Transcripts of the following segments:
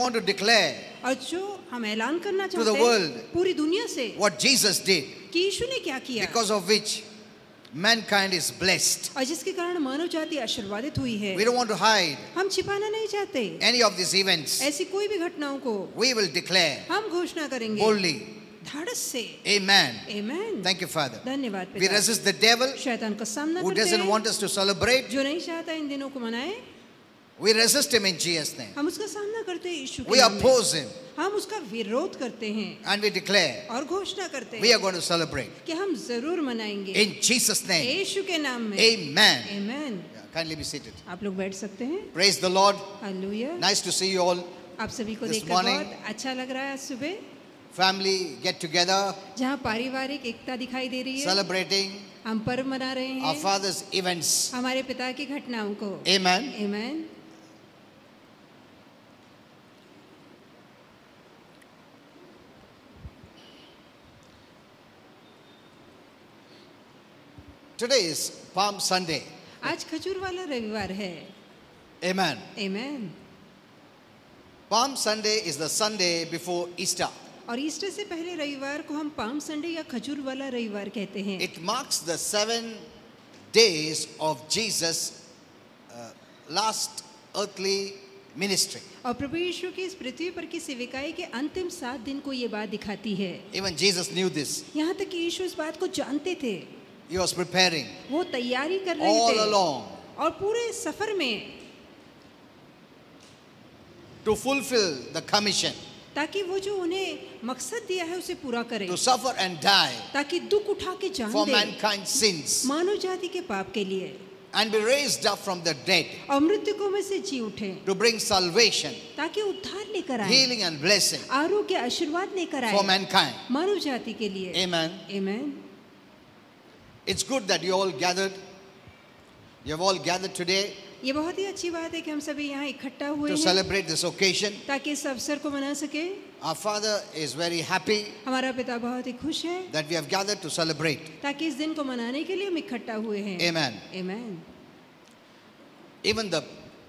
want to declare और जो हम ऐलान करना to the चाहते world हैं पूरी दुनिया से what Jesus did, कि यीशु ने क्या किया, because of which mankind is blessed. और जिसके कारण मानव जाति आशीर्वादित हुई है. We don't want to hide हम छिपाना नहीं चाहते any of these events. ऐसी कोई भी घटनाओं को. We will declare हम घोषणा करेंगे boldly. धाड़स से. Amen. Amen. Thank you, Father. धन्यवाद We पिता. resist the devil शैतान का सामना who करते doesn't हैं want us to celebrate. जो नहीं चाहता इन दिनों को मनाए. We resist him in Jesus' name. हम उसका सामना करते हैं यीशु के We नाम में. oppose him हम उसका विरोध करते हैं and we declare और घोषणा करते we हैं are going to celebrate. कि हम जरूर मनाएंगे In Jesus' name. यीशु के नाम में. Amen. Amen. Yeah, kindly be seated. आप लोग बैठ सकते हैं. Praise the Lord. Hallelujah. Nice to see you all. आप सभी को This देखकर morning, बहुत अच्छा लग रहा है आज सुबह, Family get together, जहाँ पारिवारिक एकता दिखाई दे रही है. celebrating हम पर्व मना रहे our हैं Father's events. हमारे पिता की घटनाओं को. Amen. Amen. Today is Palm Sunday. आज खजूर वाला रविवार है. Amen. Amen. Palm Sunday is the Sunday before Easter. और ईस्टर से पहले रविवार को हम पाम संडे या खजूर वाला रविवार कहते हैं. It marks the 7 days of Jesus' last earthly ministry. और प्रभु यीशु की इस पृथ्वी पर की सेविकाई के अंतिम 7 दिन को ये बात दिखाती है. Even Jesus knew this. यहाँ तक कि यीशु इस बात को जानते थे. He was preparing वो तैयारी कर रहे all थे along और पूरे सफर में to fulfill the commission, ताकि वो जो उन्हें मकसद दिया है उसे पूरा करें, to suffer and die ताकि दुख उठा के जान for दे mankind's sins मानव जाति के पाप के लिए and be raised up from the dead और मृतकों में से जी उठे, to bring salvation, ताकि उद्धार लेकर आए, healing and blessing आरोग्य आशीर्वाद लेकर for आए mankind. मानव जाति के लिए. Amen. Amen. It's good that you all gathered. You have all gathered today ये बहुत ही अच्छी बात है कि हम सभी यहाँ इकट्ठा हुए to हैं celebrate this occasion. ताकि इस अवसर को मना सके. Our Father is very happy हमारा पिता बहुत ही खुश है that we have gathered to celebrate. ताकि इस दिन को मनाने के लिए हम इकट्ठा हुए हैं. Amen. Amen. Even the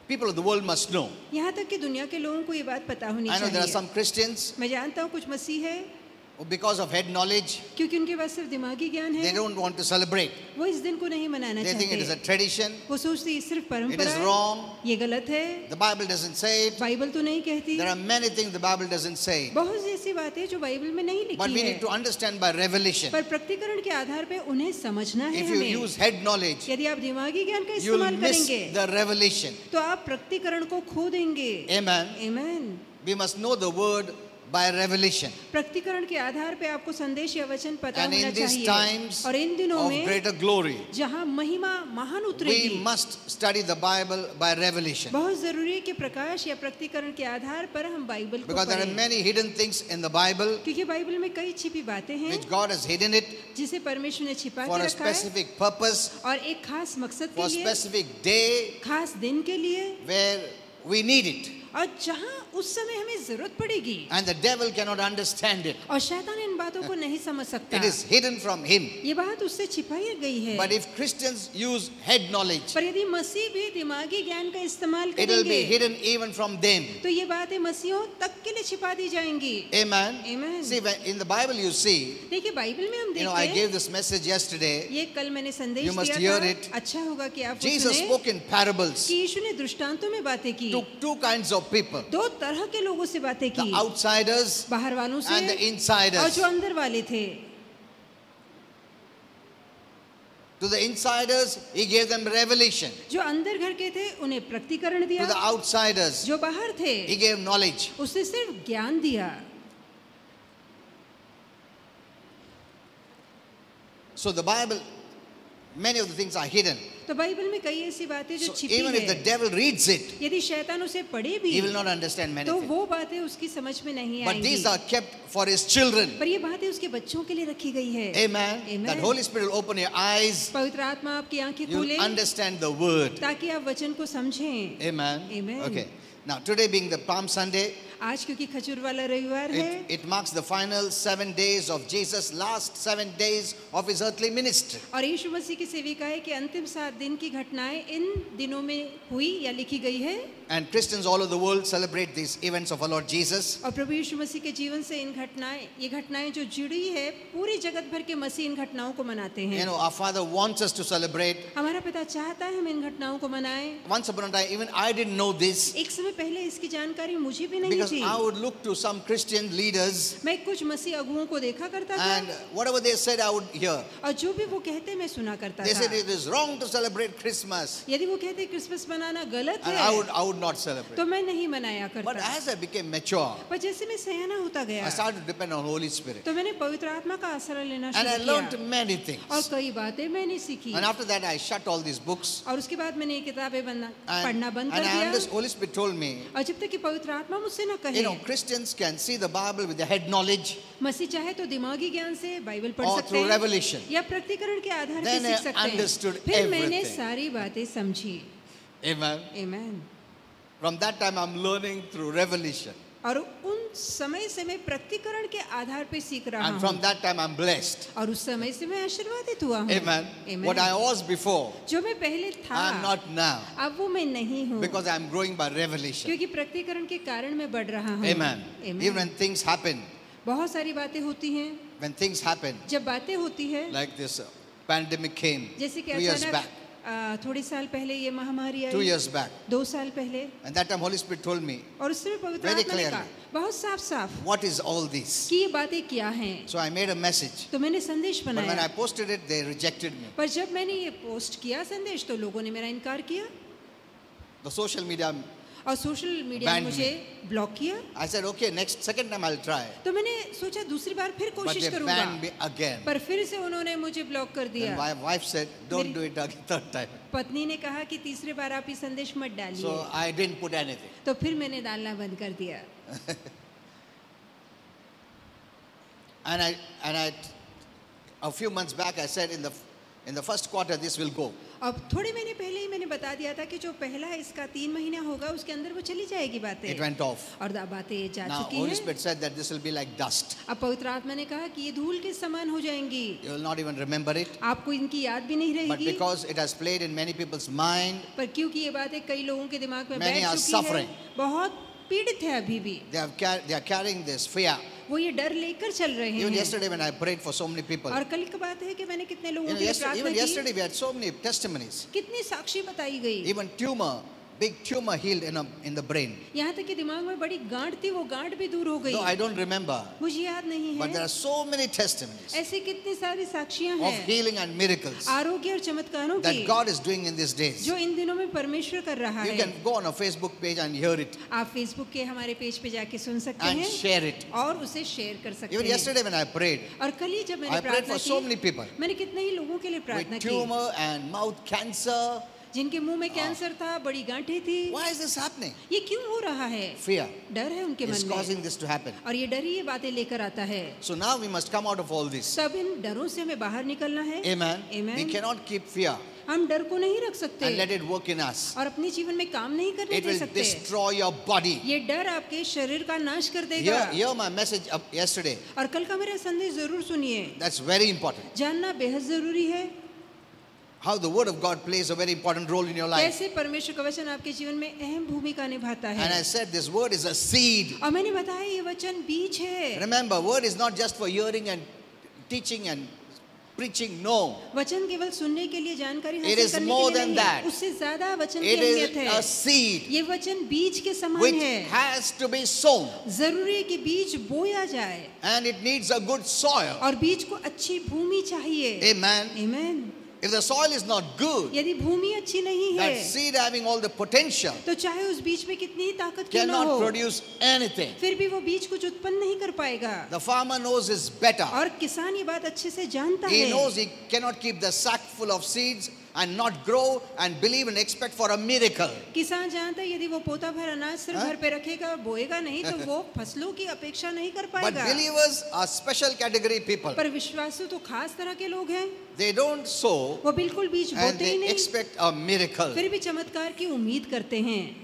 people of the world must know. यहाँ तक कि दुनिया के लोगों को ये बात पता होनी I know there are चाहिए. some Christians मैं जानता हूँ कुछ मसीह है who, because of head knowledge, क्योंकि उनके पास सिर्फ दिमागी ज्ञान they है, don't want to celebrate. वो इस दिन को नहीं मनाना They think it is a चाहते. tradition. वो सोचते ये सिर्फ It परंपरा is है, wrong. ये गलत है, The Bible doesn't say it. Bible तो नहीं कहती. There are many things the Bible doesn't say. बहुत सी ऐसी बातें जो बाइबल में नहीं But लिखी we है, need to understand by revelation. पर प्रकटीकरण के आधार पे उन्हें समझना है If you हमें. use head knowledge, यदि आप दिमागी ज्ञान का you will इस्तेमाल miss करेंगे the revelation. तो आप प्रकटीकरण को खो देंगे. Amen. Amen. We must know the word by revelation. प्रकटीकरण के आधार पे आपको संदेश या वचन पता And होना in these चाहिए. times और इन दिनों of में greater glory, जहाँ महिमा महान we उतरेगी, must study the Bible by revelation. बहुत जरूरी है कि प्रकाश या प्रकटीकरण के आधार पर हम बाइबल को Because there are पढ़ें. many hidden things in the Bible क्योंकि बाइबल में कई छिपी बातें हैं which God has hidden it जिसे परमेश्वर ने छिपा for के a रखा है specific purpose, और एक खास मकसद for के a लिए, specific day खास दिन के लिए, where we need it. और जहाँ उस समय हमें जरूरत पड़ेगी. And the devil cannot understand it. और शैतान इन बातों को नहीं समझ सकता. It is hidden from him. ये बात उससे छिपाई गई है. But if Christians use head knowledge, पर यदि मसीह भी दिमागी ज्ञान का इस्तेमाल it will be करेंगे hidden even from them. तो ये बातें मसीहों तक के लिए छिपा दी जाएंगी. Amen. Amen. See, in the Bible you see, देखिए बाइबल में हम you know, I देखते gave हैं, this message yesterday. ये कल मैंने संदेश You must दिया hear था. it. अच्छा होगा कि आप Jesus सुने spoke in parables कि यीशु ने दृष्टांतों में बातें की. to two kinds of people, दो तरह के लोगों से बातें the की, outsiders बाहर वालों से and the और insiders. जो अंदर वाले थे. To the insiders, he gave them revelation. जो अंदर घर के थे उन्हें प्रकटीकरण To the दिया, outsiders, जो बाहर थे he gave knowledge. उसने सिर्फ ज्ञान दिया. So the Bible, many of the things are hidden. तो बाइबल में कई ऐसी बातें जो So छिपी even if the है, devil reads it, यदि शैतान उसे पढ़े भी he will not understand many तो things. वो बातें उसकी समझ में नहीं But आएंगी. these are kept for his children. पर ये बातें उसके बच्चों के लिए रखी गई है. Amen. Amen. That Holy Spirit will open your eyes. पवित्र आत्मा आपकी आंखें You खोले will understand the word. ताकि आप वचन को समझें. Amen. Amen. Okay. Now today being the Palm Sunday, आज क्योंकि खजूर वाला रविवार है, it marks the final 7 days of Jesus' last 7 days of his earthly ministry. और यीशु मसीह की सेविकाई के अंतिम 7 दिन की घटनाएं इन दिनों में हुई या लिखी गई है। And Christians all over the world celebrate these events of our Lord Jesus. और प्रभु यीशु मसीह के जीवन से ये घटनाएं जो जुड़ी है, पूरी जगत भर के मसीह इन घटनाओं को मनाते हैं। You know, our Father wants us to celebrate. हमारा पिता चाहता है हम इन घटनाओं को मनाएं। Once upon a time, even I didn't know this, एक समय पहले इसकी जानकारी मुझे भी नहीं because थी। I would look to some Christian leaders, मैं कुछ मसीह अगुओं को देखा करता था, and whatever they said, I would hear. और जो भी वो कहते मैं सुना करता They said था। it is wrong to celebrate Christmas, यदि वो कहते क्रिसमस मनाना गलत and है, I would not celebrate. तो मैं नहीं मनाया But करता। as I became mature, पर जैसे मैं सयाना होता गया, I started to depend on Holy Spirit, तो मैंने पवित्र आत्मा का आश्रय लेना and I शुरू learned किया many things. और कई बातें मैंने सीखी। And after that, I shut all these books, और उसके बाद मैंने ये किताबें and, पढ़ना बंद कर and I दिया। understood. Holy Spirit told me, और जब तक कि पवित्र आत्मा मुझसे न you कहे, know, Christians can see the Bible with their head knowledge मसीह चाहे तो दिमागी ज्ञान से बाइबल पढ़ or सकते through हैं revelation. या प्रत्यीकरण के आधार Then पर सीख I सकते हैं। understood फिर मैंने everything. सारी बातें समझी। Amen. आमीन। From that time, I'm learning through revelation, और उन समय से मैं प्रत्यीकरण के आधार पे सीख रहा and हूँ। from that time, I'm blessed. और उस समय से मैं आशीर्वादित हुआ हूँ। Amen. Amen. What I was before, जो मैं पहले था, I'm not now, अब वो मैं नहीं हूँ, because I'm growing by revelation. क्योंकि प्रत्यीकरण के कारण मैं बढ़ रहा हूँ। Amen. Amen. Even when things happen, बहुत सारी बातें होती हैं। when things happen, जब बातें होती है, like this pandemic came जैसे कि 2 years अचानक back, थोड़े साल पहले ये महामारी 2 आई, years back, 2 साल पहले, and that time Holy Spirit told me, और उस समय पवित्र Very आत्मा ने clearly. कहा बहुत साफ साफ what is all this? कि ये बातें क्या हैं। So I made a message, तो मैंने संदेश but when I बनाया, posted it, they rejected me. पर जब मैंने ये पोस्ट किया संदेश, तो लोगों ने मेरा इनकार किया The social media, और सोशल मीडिया ने Banned मुझे ब्लॉक किया। I said, okay, second time I'll try. तो मैंने सोचा दूसरी बार फिर But कोशिश they करूंगा, banned me again. पर फिर से उन्होंने मुझे ब्लॉक कर And दिया। my wife said, don't मेरी- do it again third time. पत्नी ने कहा कि तीसरी बार आप ये संदेश मत डालिए, So I didn't put anything. तो फिर मैंने डालना बंद कर दिया। And a few months back, I said in the first quarter, this will go. अब थोड़े महीने पहले ही मैंने बता दिया था कि जो पहला इसका 3 महीना होगा उसके अंदर वो चली जाएगी It बातें, went off. और बातें जा Now, चुकी Holy हैं। Spirit said that this will be like dust. अब पवित्र आत्मा ने कहा कि ये धूल के समान हो जाएंगी, You will not even remember it. आपको इनकी याद भी नहीं But रहेगी, because it has played in many people's mind, पर क्योंकि ये बातें कई लोगों के दिमाग में Many बैठ are चुकी suffering. है, बहुत पीड़ित है अभी भी, they are carrying this fear. वो ये डर लेकर चल रहे Even हैं। yesterday when I prayed for so many people, और कल की बात है कि मैंने कितने लोगों you know, के लिए even प्रार्थना yesterday की, we had so many testimonies. कितनी साक्षी बताई गई, Even big tumor healed in the brain. यहाँ तक कि दिमाग में बड़ी गांठ थी, वो गांठ भी दूर हो गई। No, I don't remember. मुझे याद नहीं But there है, are so many testimonies ऐसी कितनी सारी साक्षियां of हैं healing and miracles आरोग्य और चमत्कारों that की, God is doing in these days. जो इन दिनों में परमेश्वर कर रहा You है। can go on a Facebook page and hear it आप फेसबुक के हमारे पेज पे जाके सुन सकते and हैं share it. और उसे शेयर कर सकते Even हैं। yesterday when I prayed, और कल ही जब मैंने I prayed प्रार्थना for so many की, people मैंने कितने ही लोगों के लिए प्रार्थना with की, tumor and mouth cancer. जिनके मुंह में कैंसर था, बड़ी गांठें थी। Why is this happening? ये क्यों हो रहा है? Fear डर है उनके is मन में, causing this to happen. और ये डर ही ये बातें लेकर आता है। So now we must come out of all this. सब इन डरों से हमें बाहर निकलना है। Amen. Amen. We cannot keep fear हम डर को नहीं रख सकते and let it work in us. और अपने जीवन में काम नहीं करने It दे will सकते। destroy your body. ये डर आपके शरीर का नाश कर देगा। Hear my message up yesterday. और कल का मेरा संदेश जरूर सुनिए, That's very important. जानना बेहद जरूरी है। How the word of God plays a very important role in your life. कैसे परमेश्वर का वचन आपके जीवन में अहम भूमिका निभाता And है। I said this word is a seed. और मैंने बताया ये वचन बीज है। Remember, word is not just for hearing and teaching and preaching. No. वचन केवल सुनने के लिए, जानकारी It हासिल is करने more के लिए than नहीं, that. उससे ज्यादा वचन की It अहमियत is है। a seed ये वचन बीज के समान which है। has to be sown. जरूरी है कि बीज बोया जाए And it needs a good soil. और बीज को अच्छी भूमि चाहिए। Amen. आमीन। If the soil is not good, यदि भूमि अच्छी नहीं that है, seed having all the potential तो चाहे उस बीज में कितनी ही ताकत क्यों ना cannot हो, produce anything. फिर भी वो बीज कुछ उत्पन्न नहीं कर पाएगा। The farmer knows this better. और किसान ये बात अच्छे से जानता He है। knows he cannot keep the sack full of seeds and not grow and believe and expect for a miracle. किसान जानता है यदि वो पोता भर अनाज सिर हाँ? घर पे रखेगा और बोएगा नहीं तो वो फसलों की अपेक्षा नहीं कर But पाएगा। believers are special category people. पर विश्वासु तो खास तरह के लोग हैं, They don't sow वो बिल्कुल बीज and बोते ही they नहीं, expect a miracle. फिर भी चमत्कार की उम्मीद करते हैं।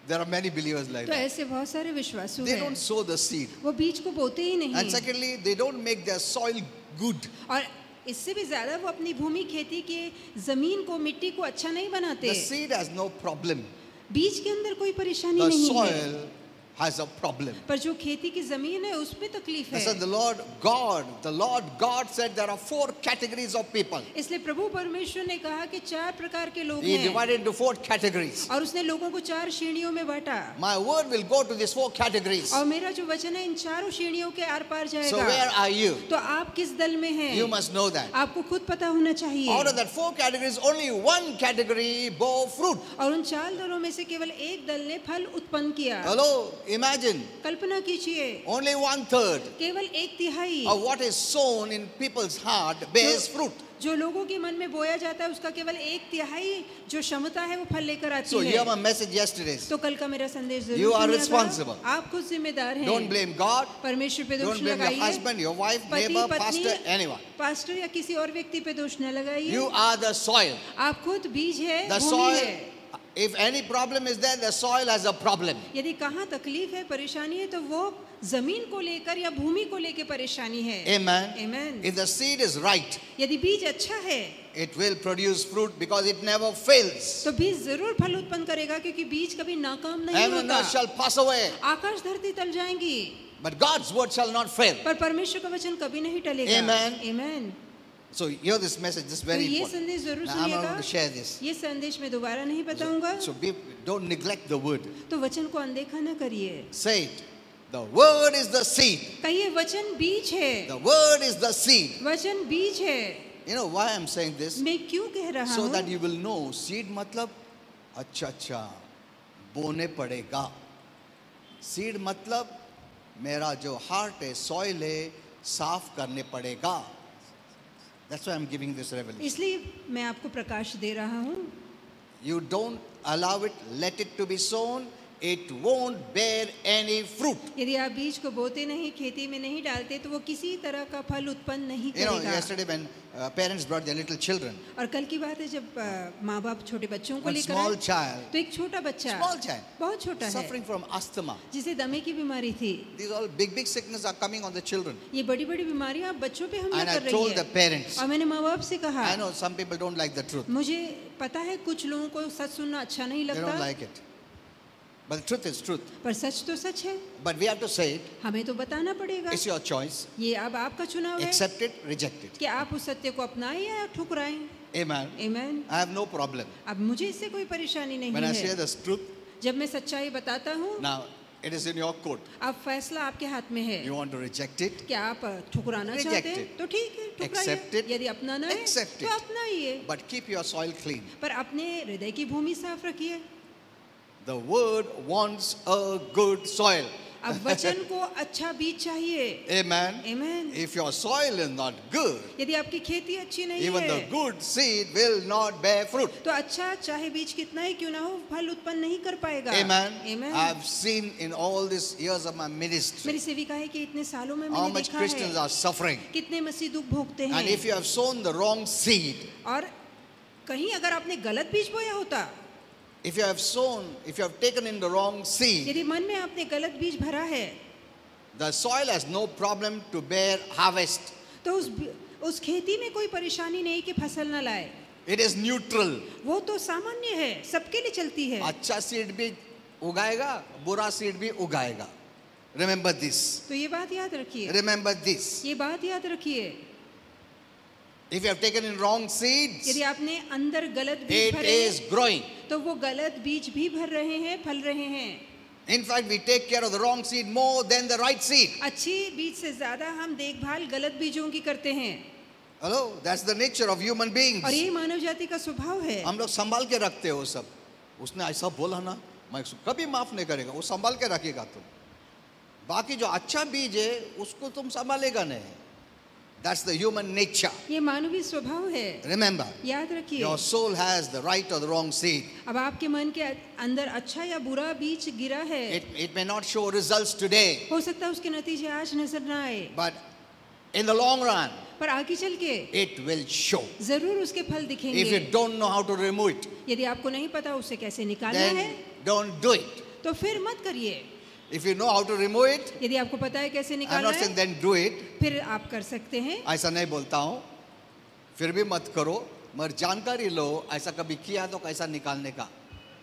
There are many believers like तो that. ऐसे बहुत सारे विश्वासु They हैं, don't sow the seed. वो बीज को बोते ही नहीं। And secondly, they don't make their soil good. और इससे भी ज्यादा वो अपनी भूमि खेती की जमीन को मिट्टी को अच्छा नहीं The बनाते। seed has no problem. बीज के अंदर कोई परेशानी The नहीं है, soil has a problem. पर जो खेती की जमीन है उसमें तकलीफ Listen, है। the Lord God said there are 4 categories of people. इसलिए प्रभु परमेश्वर ने कहा कि 4 प्रकार के लोग He हैं divided into 4 categories. और उसने लोगों को 4 श्रेणियों में बांटा। My word will go to these 4 categories. और मेरा जो वचन है इन चारों श्रेणियों के आर पार So जाएगा। where are you? तो आप किस दल में हैं? You must know that. आपको खुद पता होना चाहिए। Out of that 4 categories, only 1 category bore fruit. और उन 4 दलों में से केवल एक दल ने फल उत्पन्न किया। Hello, imagine. कल्पना कीजिए, Only 1/3 केवल 1/3 of what is sown in people's heart bears fruit. जो लोगों के मन में बोया जाता है उसका केवल 1/3 जो क्षमता है वो फल लेकर आती So है। hear my message yesterday. तो कल का मेरा संदेश जरूर You are सुनिएगा। responsible. आप खुद जिम्मेदार हैं। Don't blame God. परमेश्वर पे दोष Don't blame your लगाइए। husband, your wife, पति, neighbor, पत्नी, pastor, anyone. पास्टर या किसी और व्यक्ति पे दोष न लगाइए। You are the soil. आप खुद बीज है, The भूमि soil, है। if any problem is there, the soil has a problem. यदि कहाँ तकलीफ है, परेशानी है, तो वो जमीन को लेकर या भूमि को लेकर परेशानी है। Amen. Amen. If the seed is right, यदि बीज अच्छा है it will produce fruit because it never fails. तो बीज जरूर फल उत्पन्न करेगा, क्योंकि बीज कभी नाकाम नहीं Heaven and होता। earth shall pass away, आकाश धरती टल जाएंगी, but God's word shall not fail. पर परमेश्वर का वचन कभी नहीं टलेगा। Amen. Amen. So hear this message. This is तो very ये important. संदेश जरूर Now, I'm not सुनिएगा। going to share this. ये संदेश मैं दोबारा नहीं बताऊंगा। So don't neglect the word. तो वचन को अनदेखा न करिए। Say it. The word is the seed. कहिए वचन बीज है। The word is the seed. वचन बीज है। You know why I'm saying this? मैं क्यों कह रहा So हूँ? that you will know. Seed मतलब अच्छा बोने पड़ेगा. Seed मतलब मेरा जो heart है, soil है, साफ करने पड़ेगा. That's why I'm giving this revelation. इसलिए मैं आपको प्रकाश दे रहा हूँ। You don't allow it, let it to be sown. It won't bear any fruit. यदि आप बीज को बोते नहीं, खेती में नहीं डालते, तो वो किसी तरह का फल उत्पन्न नहीं You know, करेगा। yesterday when parents brought their little children, और कल की बात है जब माँ बाप छोटे बच्चों को one लेकर small आए, child, तो एक छोटा बच्चा, small child, बहुत छोटा है, suffering from asthma. जिसे दमे की बीमारी थी। These all big sicknesses are coming on the children. ये बड़ी बड़ी बीमारियां बच्चों पे हमला And I कर रही told the है। parents, और मैंने माँ बाप से कहा, I know some people don't like the truth. मुझे पता है कुछ लोगों को सच सुनना अच्छा नहीं They don't लगता, like it. But the truth is truth. पर सच तो सच है। But we have to say it. हमें तो बताना पड़ेगा। It's your choice. ये अब आपका चुनाव है Accept it, reject it. कि आप उस सत्य को अपनाएं या ठुकराएं। Amen. Amen. I have no problem. अब मुझे इससे कोई परेशानी नहीं When I share है। the truth, जब मैं सच्चाई बताता हूँ, now it is in your court. अब फैसला आपके हाथ में है। You want to reject it? क्या आप ठुकराना Reject चाहते हैं it. तो ठीक है, Accept ठुकराइए। it. यदि अपनाना है Accept तो it. अपनाइए, But keep your soil clean. पर अपने हृदय की भूमि साफ रखिए। The word wants a good soil. अब वचन को अच्छा बीज चाहिए। Amen. Amen. If your soil is not good, यदि आपकी खेती अच्छी नहीं even the है, good seed will not bear fruit. तो अच्छा चाहे बीज कितना ही क्यों ना हो, फल उत्पन्न नहीं कर पाएगा। Amen. Amen. I've seen in all these years of my ministry मेरी सेविका है कि इतने सालों में how मैंने much देखा Christians है are suffering. कितने मसीह दुख भोगते And if हैं। you have sown the wrong seed, और कहीं अगर आपने गलत बीज बोया होता, if you have taken in the wrong seed, यदि मन में आपने गलत बीज भरा है, the soil has no problem to bear harvest. तो उस खेती में कोई परेशानी नहीं कि फसल न लाए। It is neutral. वो तो सामान्य है, सबके लिए चलती है। अच्छा सीड भी उगाएगा, बुरा सीड भी उगाएगा. Remember this. तो ये बात याद रखिए, Remember this. ये बात याद रखिए। If you have taken in wrong seeds, यदि आपने अंदर गलत बीज it भरे is growing. तो वो गलत बीज भी भर रहे हैं, फल रहे हैं। In fact, we take care of the wrong seed more than the right seed. अच्छी बीज से ज्यादा हम देखभाल गलत बीजों की करते हैं। Hello, that's the nature of human beings. और ये मानव जाति का स्वभाव है। हम लोग संभाल के रखते हो सब. उसने ऐसा बोला ना, मैं उसको कभी माफ नहीं करेगा. वो संभाल के रखेगा तुम. बाकी जो अच्छा बीज है उसको तुम संभालेगा नहीं. That's the human nature. ये मानवीय स्वभाव है। Remember, याद रखिए, your soul has the right or the wrong seed. अब आपके मन के अंदर अच्छा या बुरा बीज गिरा है, It may not show results today, हो सकता है उसके नतीजे आज नजर ना आए, but in the long run, पर आगे चल के it will show. जरूर उसके फल If दिखेंगे। you don't know how to remove it, यदि आपको नहीं पता उसे कैसे निकालना then है, don't do it. तो फिर मत करिए। If you know how to remove it, यदि आपको पता है कैसे I'm निकालना not है, saying then do it. फिर आप कर सकते हैं। ऐसा नहीं बोलता हूँ. फिर भी मत करो, मगर जानकारी लो ऐसा कभी किया तो कैसा निकालने का.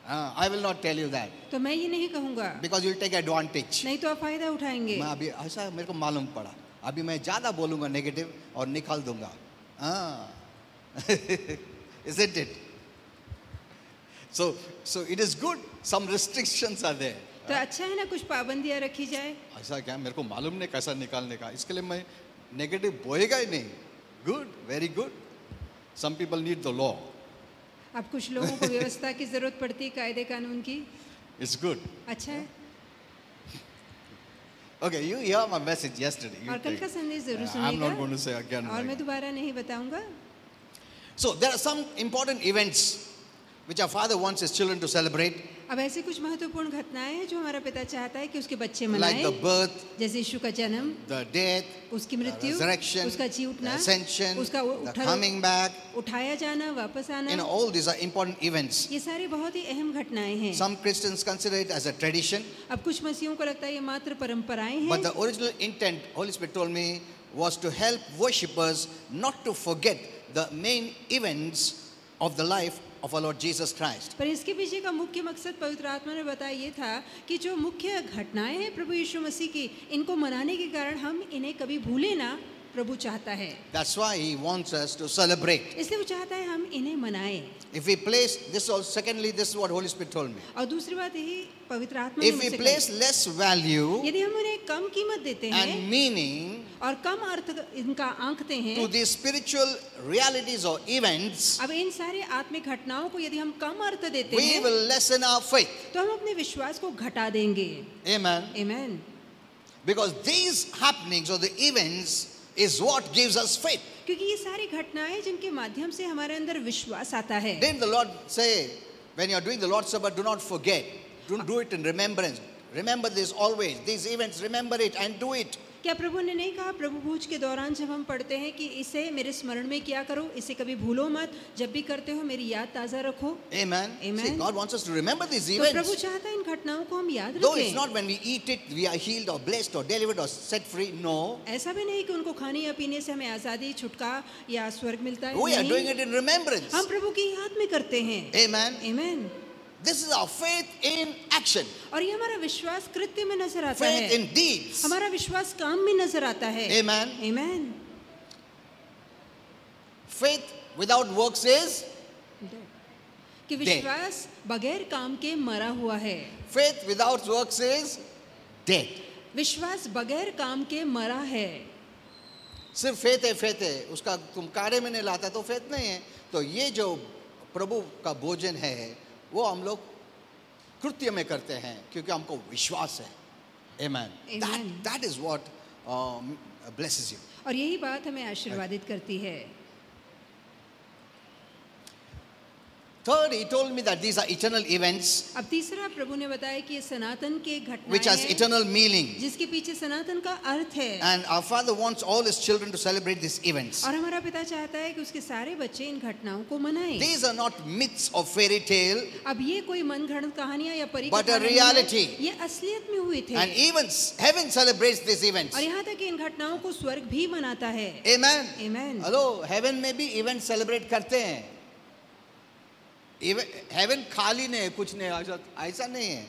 I will not tell you that तो मैं ये नहीं कहूँगा, because you will take advantage. नहीं तो आप फायदा उठाएंगे. मैं अभी ऐसा मेरे को मालूम पड़ा, अभी मैं ज़्यादा बोलूँगा नेगेटिव और निकाल दूंगा. Isn't it? So it is good. Some restrictions are there. तो अच्छा है ना, कुछ पाबंदियां रखी जाए. ऐसा क्या, मेरे को मालूम नहीं कैसा निकालने का, इसके लिए मैं नेगेटिव बोएगा ही नहीं. Good, very good. Some people need the law. अब कुछ लोगों को व्यवस्था की जरूरत पड़ती है, कायदे कानून की. It's good. अच्छा है. Okay, you hear my message yesterday. और कल का संदेश जरूर I'm not सुनिएगा. going to say again. और मैं दोबारा नहीं बताऊंगा. So there are some important events which our Father wants His children to celebrate, अब ऐसी कुछ महत्वपूर्ण घटनाएं हैं जो हमारा पिता चाहता है कि उसके बच्चे like the मनाएं. birth, जैसे यीशु का जन्म, the death, उसकी the मृत्यु, resurrection, उसका जी the उठना, ascension, उसका the coming back. उठाया जाना, वापस आना. All these are important events. ये सारे बहुत ही अहम घटनाएं हैं. Some Christians consider it as a tradition, अब कुछ मसीहों को लगता है ये मात्र परंपराएं but हैं. the original intent, Holy Spirit told me, was to help worshippers not to forget the main events of the life of our Lord Jesus Christ. पर इसके पीछे का मुख्य मकसद पवित्र आत्मा ने बताया ये था कि जो मुख्य घटनाएं हैं प्रभु यीशु मसीह की, इनको मनाने के कारण हम इन्हें कभी भूले ना. प्रभु चाहता है, That's why He wants us to celebrate. इसलिए वो चाहता है हम इन्हें मनाएं. If we place this, also, secondly, this is what Holy Spirit told me. और दूसरी बात यही पवित्र आत्मा ने If we मुझसे place कही, less value यदि हम उन्हें कम कीमत देते हैं and meaning और कम अर्थ इनका आंकते हैं, to these spiritual realities or events, अब इन सारे आत्मिक घटनाओं को यदि हम कम अर्थ देते we हैं will lessen our faith. तो हम अपने विश्वास को घटा देंगे. Amen. आमीन. Because these happenings or the events is what gives us faith. क्योंकि ये सारी घटनाएं जिनके माध्यम से हमारे अंदर विश्वास आता है. Didn't the Lord say, when you are doing the Lord's Supper, do not forget, don't do it in remembrance. Remember this always. These events, remember it and do it. क्या प्रभु ने नहीं कहा प्रभु भोज के दौरान जब हम पढ़ते हैं कि इसे मेरे स्मरण में किया करो, इसे कभी भूलो मत, जब भी करते हो मेरी याद ताजा रखो. Amen. Amen. See, God wants us to remember these तो प्रभु events. चाहता है इन घटनाओं को हम याद Though it's रखें. not when we eat it, we are healed or blessed or delivered or set free. No. ऐसा भी नहीं कि उनको खाने या पीने से हमें आजादी, छुटका या स्वर्ग मिलता है. We are doing नहीं, it in remembrance. हम प्रभु की याद में करते हैं. Amen. आमीन. This is our faith in action. और ये हमारा विश्वास कृत्य में नजर आता Faith है. in deeds. हमारा विश्वास काम में नजर आता है. Amen. आमीन. Faith without works is कि विश्वास बगैर काम के मरा हुआ है. faith without works is dead. विश्वास बगैर काम के मरा है. सिर्फ faith है, उसका तुम कार्य में नहीं लाता तो faith नहीं है. तो ये जो प्रभु का भोजन है वो हम लोग कृत्य में करते हैं क्योंकि हमको विश्वास है. Amen. Amen. That is what blesses you. और यही बात हमें आशीर्वादित करती है. Third, he told me that these are eternal events अब तीसरा प्रभु ने बताया कि ये सनातन के which घटनाएं has हैं eternal meaning. जिसके पीछे सनातन का अर्थ है. And our Father wants all His children to celebrate these events. और हमारा पिता चाहता है कि उसके सारे बच्चे इन घटनाओं को मनाएं. These are not myths or fairy tale, अब ये कोई मनगढ़ंत कहानियां या परी But a कथाएं नहीं reality. हैं. ये असलियत में हुए थे. and even heaven celebrates these events. और यहाँ तक कि इन घटनाओं को स्वर्ग भी मनाता है. Amen. Amen. Hello, heaven में भी event celebrate करते हैं. हेवन खाली नहीं है, कुछ नहीं, ऐसा नहीं है.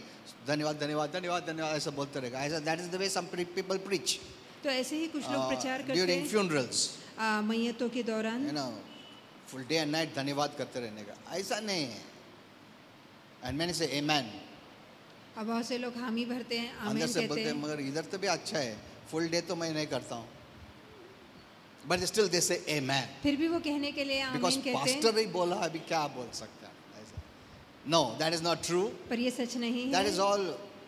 धन्यवाद धन्यवाद धन्यवाद धन्यवाद ऐसा बोलते रहेगा. ऐसा that is the way some people preach तो ऐसे ही कुछ लोग प्रचार करते ड्यूरिंग हैं फ्यूनरल्स. मैयतों के दौरान. You know full day and night धन्यवाद करते रहने का. ऐसा नहीं है. एंड मैंने से आमेन. अब बहुत से लोग हामी भरते हैं, अंदर आमीन से कहते बोलते हैं हैं. मगर इधर तो भी अच्छा है. फुल डे तो मैं नहीं करता हूँ. बट स्टिल दे से आमेन फिर भी वो कहने के लिए बिकॉज आमीन कहते पास्टर हैं. ही बोला, अभी क्या बोल सकते हैं. No, that is not true. पर ये सच नहीं That है. is all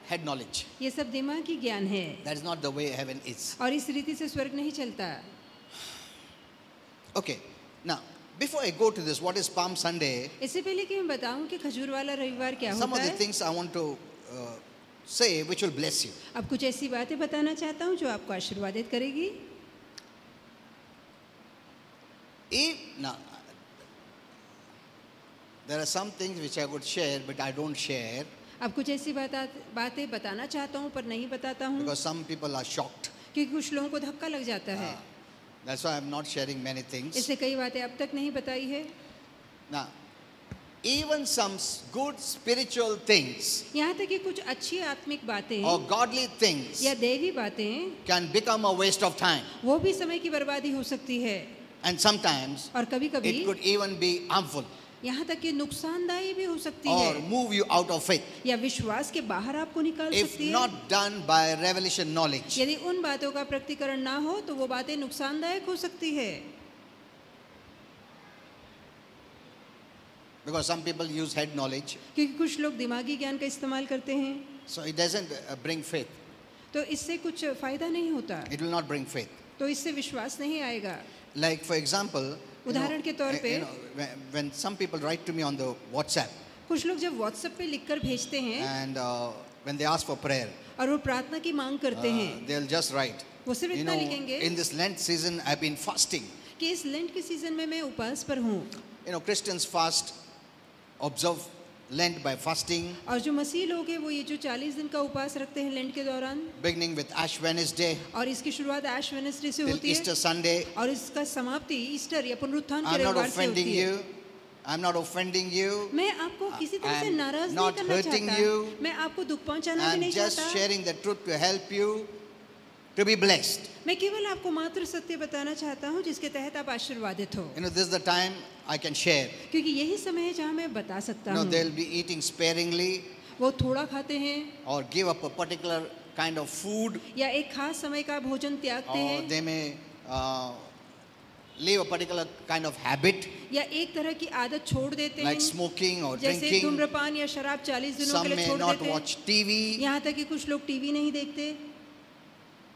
head knowledge. ये सब दिमागी ज्ञान है. That is not the way heaven is. और इस रीति से स्वर्ग नहीं चलता. Okay, now before I go to this, what is Palm Sunday? इससे पहले कि मैं बताऊं कि खजूर वाला रविवार क्या Some होता of the है, things I want to say which will bless you. अब कुछ ऐसी बातें बताना चाहता हूं जो आपको आशीर्वादित करेगी. Now, there are some things which I would share, but I don't share अब कुछ ऐसी बातें बताना चाहता हूं पर नहीं बताता हूं because some people are shocked. क्योंकि कुछ लोगों को धक्का लग जाता है. That's why I'm not sharing many things. इसलिए कई बातें अब तक नहीं बताई है। Now, even some good spiritual things यहाँ तक कि कुछ अच्छी आत्मिक बातें or godly things या दैवी बातें can become a waste of time. वो भी समय की बर्बादी हो सकती है, And sometimes और कभी-कभी it could even be harmful यहाँ तक कि नुकसानदायी भी हो सकती or है, move you out of faith या विश्वास के बाहर आपको निकाल if सकती है। not done by revelation knowledge. यदि उन बातों का प्रकटीकरण ना हो तो वो बातें नुकसानदायक हो सकती है। Because some people use head knowledge, क्योंकि कुछ लोग दिमागी ज्ञान का इस्तेमाल करते हैं, so it doesn't bring faith. तो इससे कुछ फायदा नहीं होता, It will not bring faith. तो इससे विश्वास नहीं आएगा। Like for example, उदाहरण के तौर पे when some people write to me on the WhatsApp कुछ लोग जब व्हाट्सएप पे लिखकर भेजते हैं and when they ask for prayer, और वो प्रार्थना की मांग करते हैं, they'll just write, वो सिर्फ you इतना know, लिखेंगे in this Lent season I've been fasting. कि इस लेंट के सीजन में मैं उपवास पर हूँ। You know, Christians fast, observe Lent by fasting, और जो मसीह लोग हैं वो ये जो 40 दिन का उपवास रखते हैं लेंट के दौरान, beginning with Ash Wednesday और इसकी शुरुआत ऐश वेडनेसडे से till होती है Easter Sunday. और इसका समाप्ति ईस्टर या पुनरुत्थान के I'm not रविवार से offending होती है। you. I'm not offending you. मैं आपको किसी तरह से I'm नाराज नहीं not करना hurting चाहता, you. मैं आपको दुख पहुंचाना भी I'm नहीं just चाहता, sharing the truth to help you to be blessed. मैं केवल आपको मात्र सत्य बताना चाहता हूँ जिसके तहत आप आशीर्वादित हो, You know, this is the time I can share. क्योंकि यही समय है जहाँ मैं बता सकता You know, हूँ। they'll be eating sparingly वो थोड़ा खाते हैं or give up a particular kind of food, या एक खास समय का भोजन त्यागते or हैं they may live a particular kind of habit या एक तरह की आदत छोड़ देते like हैं, smoking or जैसे drinking. धूम्रपान या शराब 40 दिनों Some के लिए may छोड़ not देते हैं। watch TV. यहाँ तक कि कुछ लोग टीवी नहीं देखते।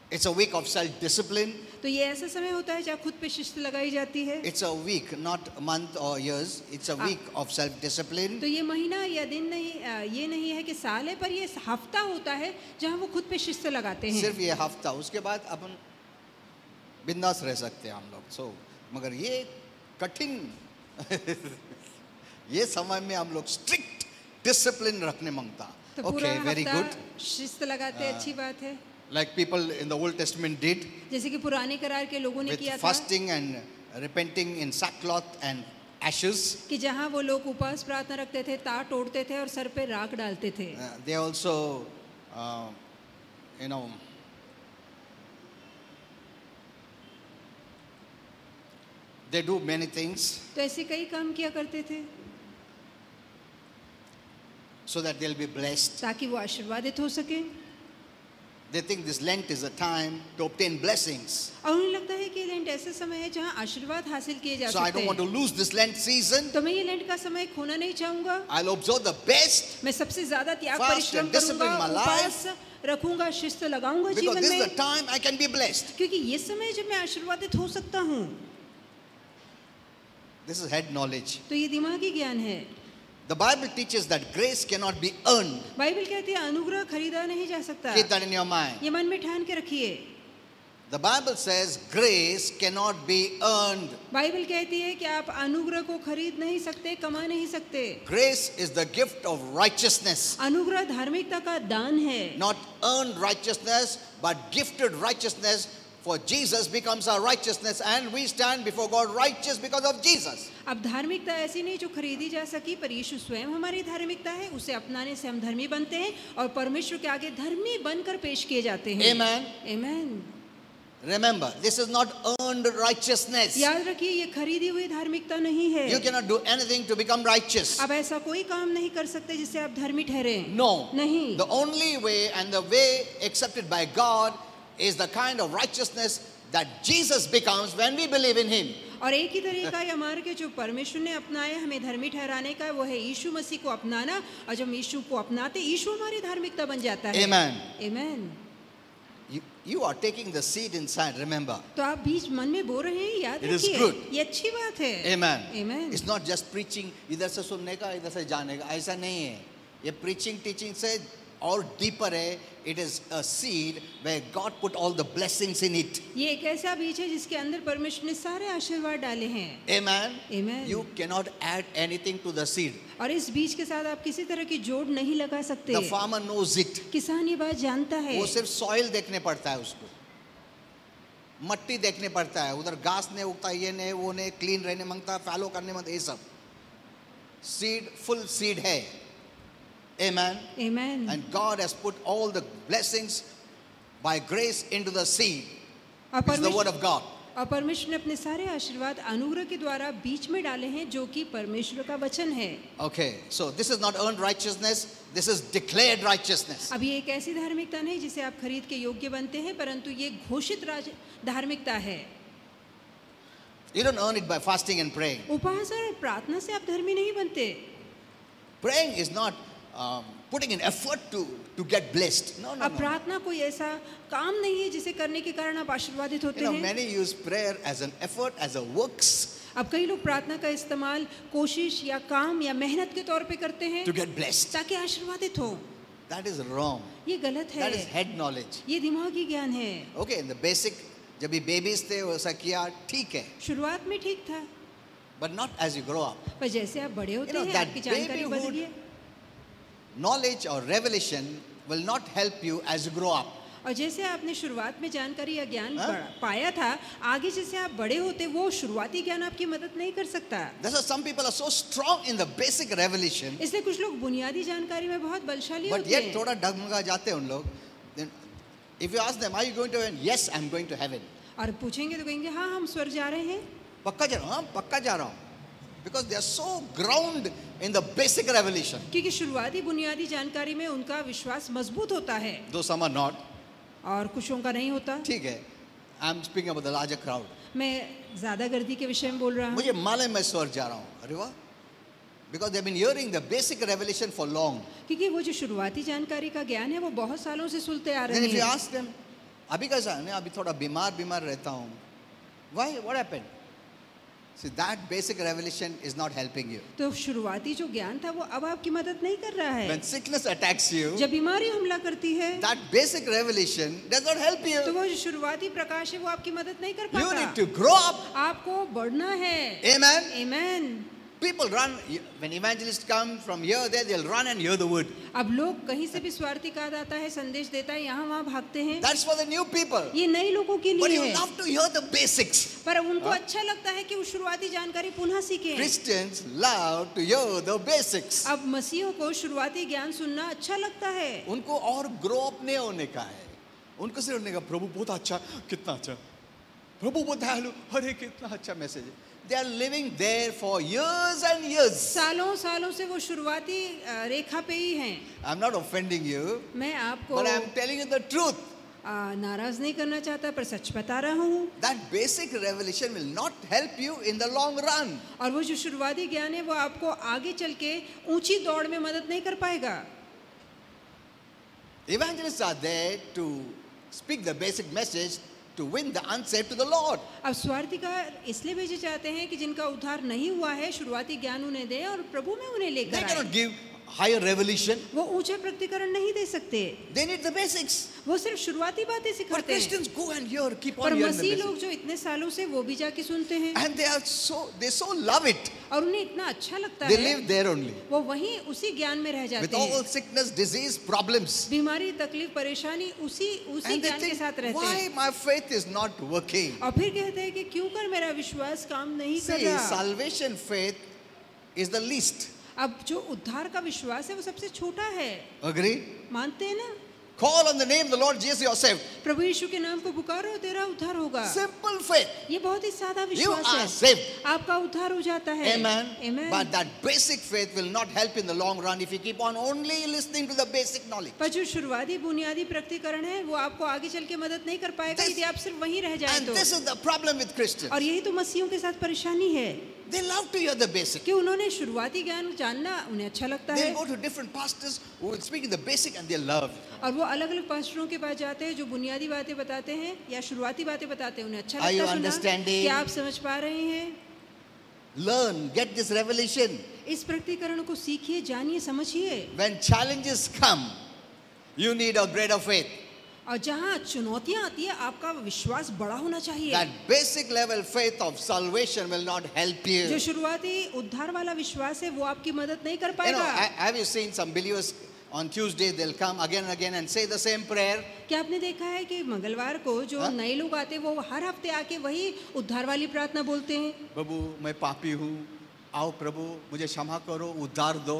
It's a week of self-discipline. तो ये ऐसा समय होता है जहाँ खुद पे शिस्त लगाई जाती है। It's a week, not a month or years. It's a week of self-discipline. तो ये महीना या दिन नहीं, ये नहीं है कि साल है, पर ये हफ्ता होता है जहाँ वो खुद पे शिस्त लगाते हैं। सिर्फ ये हफ्ता, उसके बाद अपन बिंदास रह सकते हैं हम लोग। So, मगर ये कठिन ये समय में हम लोग स्ट्रिक्ट डिसिप्लिन रखने मांगता। तो पूरा Okay, very हफ्ता good. शिस्त लगाते हैं, अच्छी बात है। Like people in the Old Testament did जैसे कि पुराने करार के लोगों ने with किया था fasting and repenting in sackcloth and ashes. कि जहाँ वो लोग उपवास प्रार्थना रखते थे, ताट ओढ़ते थे और सर पे राख डालते थे। They also, you know, they do many things तो ऐसे कई काम किया करते थे so that they'll be blessed. ताकि वो आशीर्वादित हो सके। They think this Lent is a time to obtain blessings. और उन्हें लगता है कि लेंट ऐसे समय है जहाँ आशीर्वाद हासिल किए जा So I सकते don't want to हैं। lose this Lent season. तो मैं ये लेंट का समय खोना नहीं चाहूंगा। I'll observe the best मैं सबसे ज्यादा त्याग Fast परिश्रम and discipline करूंगा, my life. उपवास रखूंगा, शिस्त लगाऊंगा because जीवन this is the में, time I can be blessed. क्योंकि ये समय जब मैं आशीर्वादित हो सकता हूँ। This is head knowledge. तो ये दिमागी ज्ञान है। The Bible teaches that grace cannot be earned. Bible कहती है अनुग्रह खरीदा नहीं जा सकता। Keep that in your mind. ये मन में ठान के रखिए। The Bible says grace cannot be earned. Bible कहती है कि आप अनुग्रह को खरीद नहीं सकते, कमा नहीं सकते। Grace is the gift of righteousness. अनुग्रह धार्मिकता का दान है, Not earned righteousness, but gifted righteousness. For Jesus becomes our righteousness and we stand before God righteous because of Jesus. अब धार्मिकता ऐसी नहीं जो खरीदी जा सकी, पर यीशु स्वयं हमारी धार्मिकता है, उसे अपनाने से हम धर्मी बनते हैं और परमेश्वर के आगे धर्मी बनकर पेश किए जाते हैं। Amen. Amen. Remember, this is not earned righteousness. याद रखिए ये खरीदी हुई धार्मिकता नहीं है। You cannot do anything to become righteous. अब ऐसा कोई काम नहीं कर सकते जिससे आप धर्मी ठहरे। No. नहीं। The only way and the way accepted by God is the kind of righteousness that Jesus becomes when we believe in Him. और एक ही तरीका या मार्ग है जो परमेश्वर ने अपनाया हमें धर्मी ठहराने का, वो है यीशु मसीह को अपनाना, और जब यीशु को अपनाते यीशु हमारी धार्मिकता बन जाता है। Amen. Amen. You are taking the seed inside, remember. तो आप बीज मन में बो रहे हैं, याद It is रखिए, good. ये अच्छी बात है। Amen. Amen. It's not just preaching, इधर से सुनने का इधर से जाने का, ऐसा नहीं है। ये preaching teaching से और deeper है. It is a seed where God put all the blessings in it. ये एक ऐसा बीज है जिसके अंदर परमेश्वर ने सारे आशीर्वाद डाले हैं। Amen. Amen. You cannot add anything to the seed. और इस बीज के साथ आप किसी तरह की जोड़ नहीं लगा सकते। The farmer knows it. किसान ये बात जानता है। वो सिर्फ soil देखने पड़ता है उसको. मट्टी देखने पड़ता है, उधर घास नहीं उगता, ये नहीं वो नहीं, क्लीन रहने मांगता, फॉलो करने मांगता, ये सब. Seed, full seed है. Amen. Amen. And God has put all the blessings by grace into the seed. और Which is the word of God. और परमेश्वर ने अपने सारे आशीर्वाद अनुग्रह के द्वारा बीच में डाले हैं, जो कि परमेश्वर का वचन है. Okay, so this is not earned righteousness, this is declared righteousness. अब ये एक ऐसी धार्मिकता नहीं जिसे आप खरीद के योग्य बनते हैं, परंतु ये घोषित धार्मिकता है. You don't earn it by fasting and praying. उपवास और प्रार्थना से आप धर्मी नहीं बनते. Praying is not putting in effort to get blessed. No, no, अब no. प्रार्थना कोई ऐसा काम नहीं है जिसे करने के कारण आप आशीर्वादित होते You know, हैं. many use prayer as an effort, as a works अब कई लोग प्रार्थना का इस्तेमाल कोशिश या काम या मेहनत के तौर पे करते हैं to get blessed. ताकि आशीर्वादित हो. That is wrong. ये गलत है. That is head knowledge. ये दिमागी ज्ञान है. Okay, in the basic, जब भी babies थे वैसा किया ठीक है. शुरुआत में ठीक था, But not as you grow up. पर जैसे आप बड़े होते You know, हैं that आपकी जानकारी बढ़ babyhood गई है. Knowledge or revelation will not help you as you grow up. और जैसे आपने शुरुआत में जानकारी या ज्ञान हाँ? पाया था, आगे जैसे आप बड़े होते वो शुरुआती ज्ञान आपकी मदद नहीं कर सकता. That's why some people are so strong in the basic revelation, इसलिए कुछ लोग बुनियादी जानकारी में बहुत बलशाली but होते yet हैं. थोड़ा डगमगा जाते हैं उन लोग. Then, if you ask them, are you going to heaven? Yes, I'm going to heaven. और पूछेंगे तो कहेंगे हाँ हम स्वर्ग जा रहे हैं. पक्का जा रहा हूँ, हाँ पक्का जा रहा हूँ. Because they are so ground in the basic revelation. क्योंकि शुरुआती बुनियादी जानकारी में उनका विश्वास मजबूत होता है Though some are not. और कुछों का नहीं होता. ठीक है. I'm speaking about the larger crowd. मैं ज्यादा गर्दी के विषय में बोल रहा हूँ. मुझे मालूम है मैं स्वर्ग जा रहा हूँ. अरे वाह. Because they've been hearing the basic revelation for long. क्योंकि वो जो शुरुआती जानकारी का ज्ञान है वो बहुत सालों से सुनते आ Then रहे if you हैं. ask them, अभी कैसा है? नहीं अभी थोड़ा बीमार रहता हूँ. Why? What happened? See, that basic revelation is not helping you. तो शुरुआती जो ज्ञान था वो अब आपकी मदद नहीं कर रहा है. When sickness attacks you, जब बीमारी हमला करती है that basic revelation does not help तो you. वो जो शुरुआती प्रकाश है वो आपकी मदद नहीं कर You पाता. need to grow up. आपको बढ़ना है. Amen. Amen. People run, when evangelists come from here, there, they'll run and hear the word. अब लोग कहीं से भी स्वार्थी कार्ड आता है, संदेश देता है, यहाँ वहाँ भागते हैं. That's for the new people. ये नए लोगों के But लिए you है. love to hear the basics. पर उनको अच्छा लगता है कि वो शुरुआती जानकारी पुनः सीखें. Christians love to hear the basics. अब मसीहों को शुरुआती ज्ञान सुनना अच्छा लगता है. उनको और ग्रो अप नहीं होने का है. उनको सिर्फ होने का प्रभु बहुत अच्छा, कितना अच्छा, प्रभु बहुत दयालु, अरे कितना अच्छा मैसेज है. They are living there for years and years. सालों सालों से वो शुरुआती रेखा पे ही हैं. I'm not offending you, मैं आपको but I'm telling you the truth. नाराज नहीं करना चाहता, पर सच बता रहा हूँ. That basic revelation will not help you in the long run. और वो जो शुरुआती ज्ञान है वो आपको आगे चल के ऊंची दौड़ में मदद नहीं कर पाएगा. Evangelists are there to speak the basic message to win the unsaved to the Lord. अब स्वार्थीकार इसलिए भेजे जाते हैं कि जिनका उद्धार नहीं हुआ है शुरुआती ज्ञान उन्हें दे और प्रभु में उन्हें They लेकर आए. cannot give higher revelation. वो ऊंचा प्रकटीकरण नहीं दे सकते. They need the basics. वो सिर्फ शुरुआती बातें But सिखाते हैं. Christians go and hear, keep पर on hearing the मसीह लोग message. जो इतने सालों से वो भी जाके सुनते हैं And they so love it. और उन्हें इतना अच्छा लगता They है, live there only. वो वहीं उसी ज्ञान में रह With जाते हैं. all sickness, disease, problems. बीमारी, तकलीफ, परेशानी उसी And they ज्ञान के think, साथ रहते why हैं. my faith is not working? और फिर कहते हैं कि क्यों कर मेरा विश्वास काम नहीं कर See, रहा. salvation faith is the least. अब जो उद्धार का विश्वास है वो सबसे छोटा है. Agree? मानते हैं ना? Call on the name of the Lord Jesus, you are saved. प्रभु यीशु के नाम को पुकारो, तेरा उद्धार होगा. Simple faith. ये बहुत ही सादा You विश्वास are है. saved. आपका उद्धार हो जाता है. Amen. Amen. But that basic faith will not help in the long run if you keep on only listening to the basic knowledge. पर जो शुरुआती बुनियादी प्रकटीकरण है वो आपको आगे चल के मदद नहीं कर पाएगा This- यदि आप सिर्फ वहीं रह जाएं And तो. this is the problem with Christians. और यही तो मसीहों के साथ परेशानी है They love to hear the basic. कि उन्होंने शुरुआती ज्ञान जानना उन्हें अच्छा लगता है. They go to different pastors who will speak in the basic and they love. और वो अलग अलग पास्टरों के पास जाते हैं जो बुनियादी बातें बताते हैं या शुरुआती बातें बताते हैं, उन्हें अच्छा Are you लगता है सुनना. understanding? क्या आप समझ पा रहे हैं? Learn, get this revelation. इस प्रकटीकरण को सीखिए, जानिए, समझिए. When challenges come, you need a greater faith. और जहाँ चुनौतियाँ आती है आपका विश्वास बड़ा होना चाहिए. That basic level faith of salvation will not help जो you. शुरुआती उद्धार वाला विश्वास है वो आपकी मदद नहीं कर You know, पाएगा. have you seen some believers On Tuesday they'll come again and again and say the same prayer. क्या आपने देखा है कि मंगलवार को जो हाँ? नए लोग आते हैं वो हर हफ्ते आके वही उद्धार वाली प्रार्थना बोलते हैं। प्रभु मैं पापी हूँ, आओ प्रभु मुझे क्षमा करो, उद्धार दो.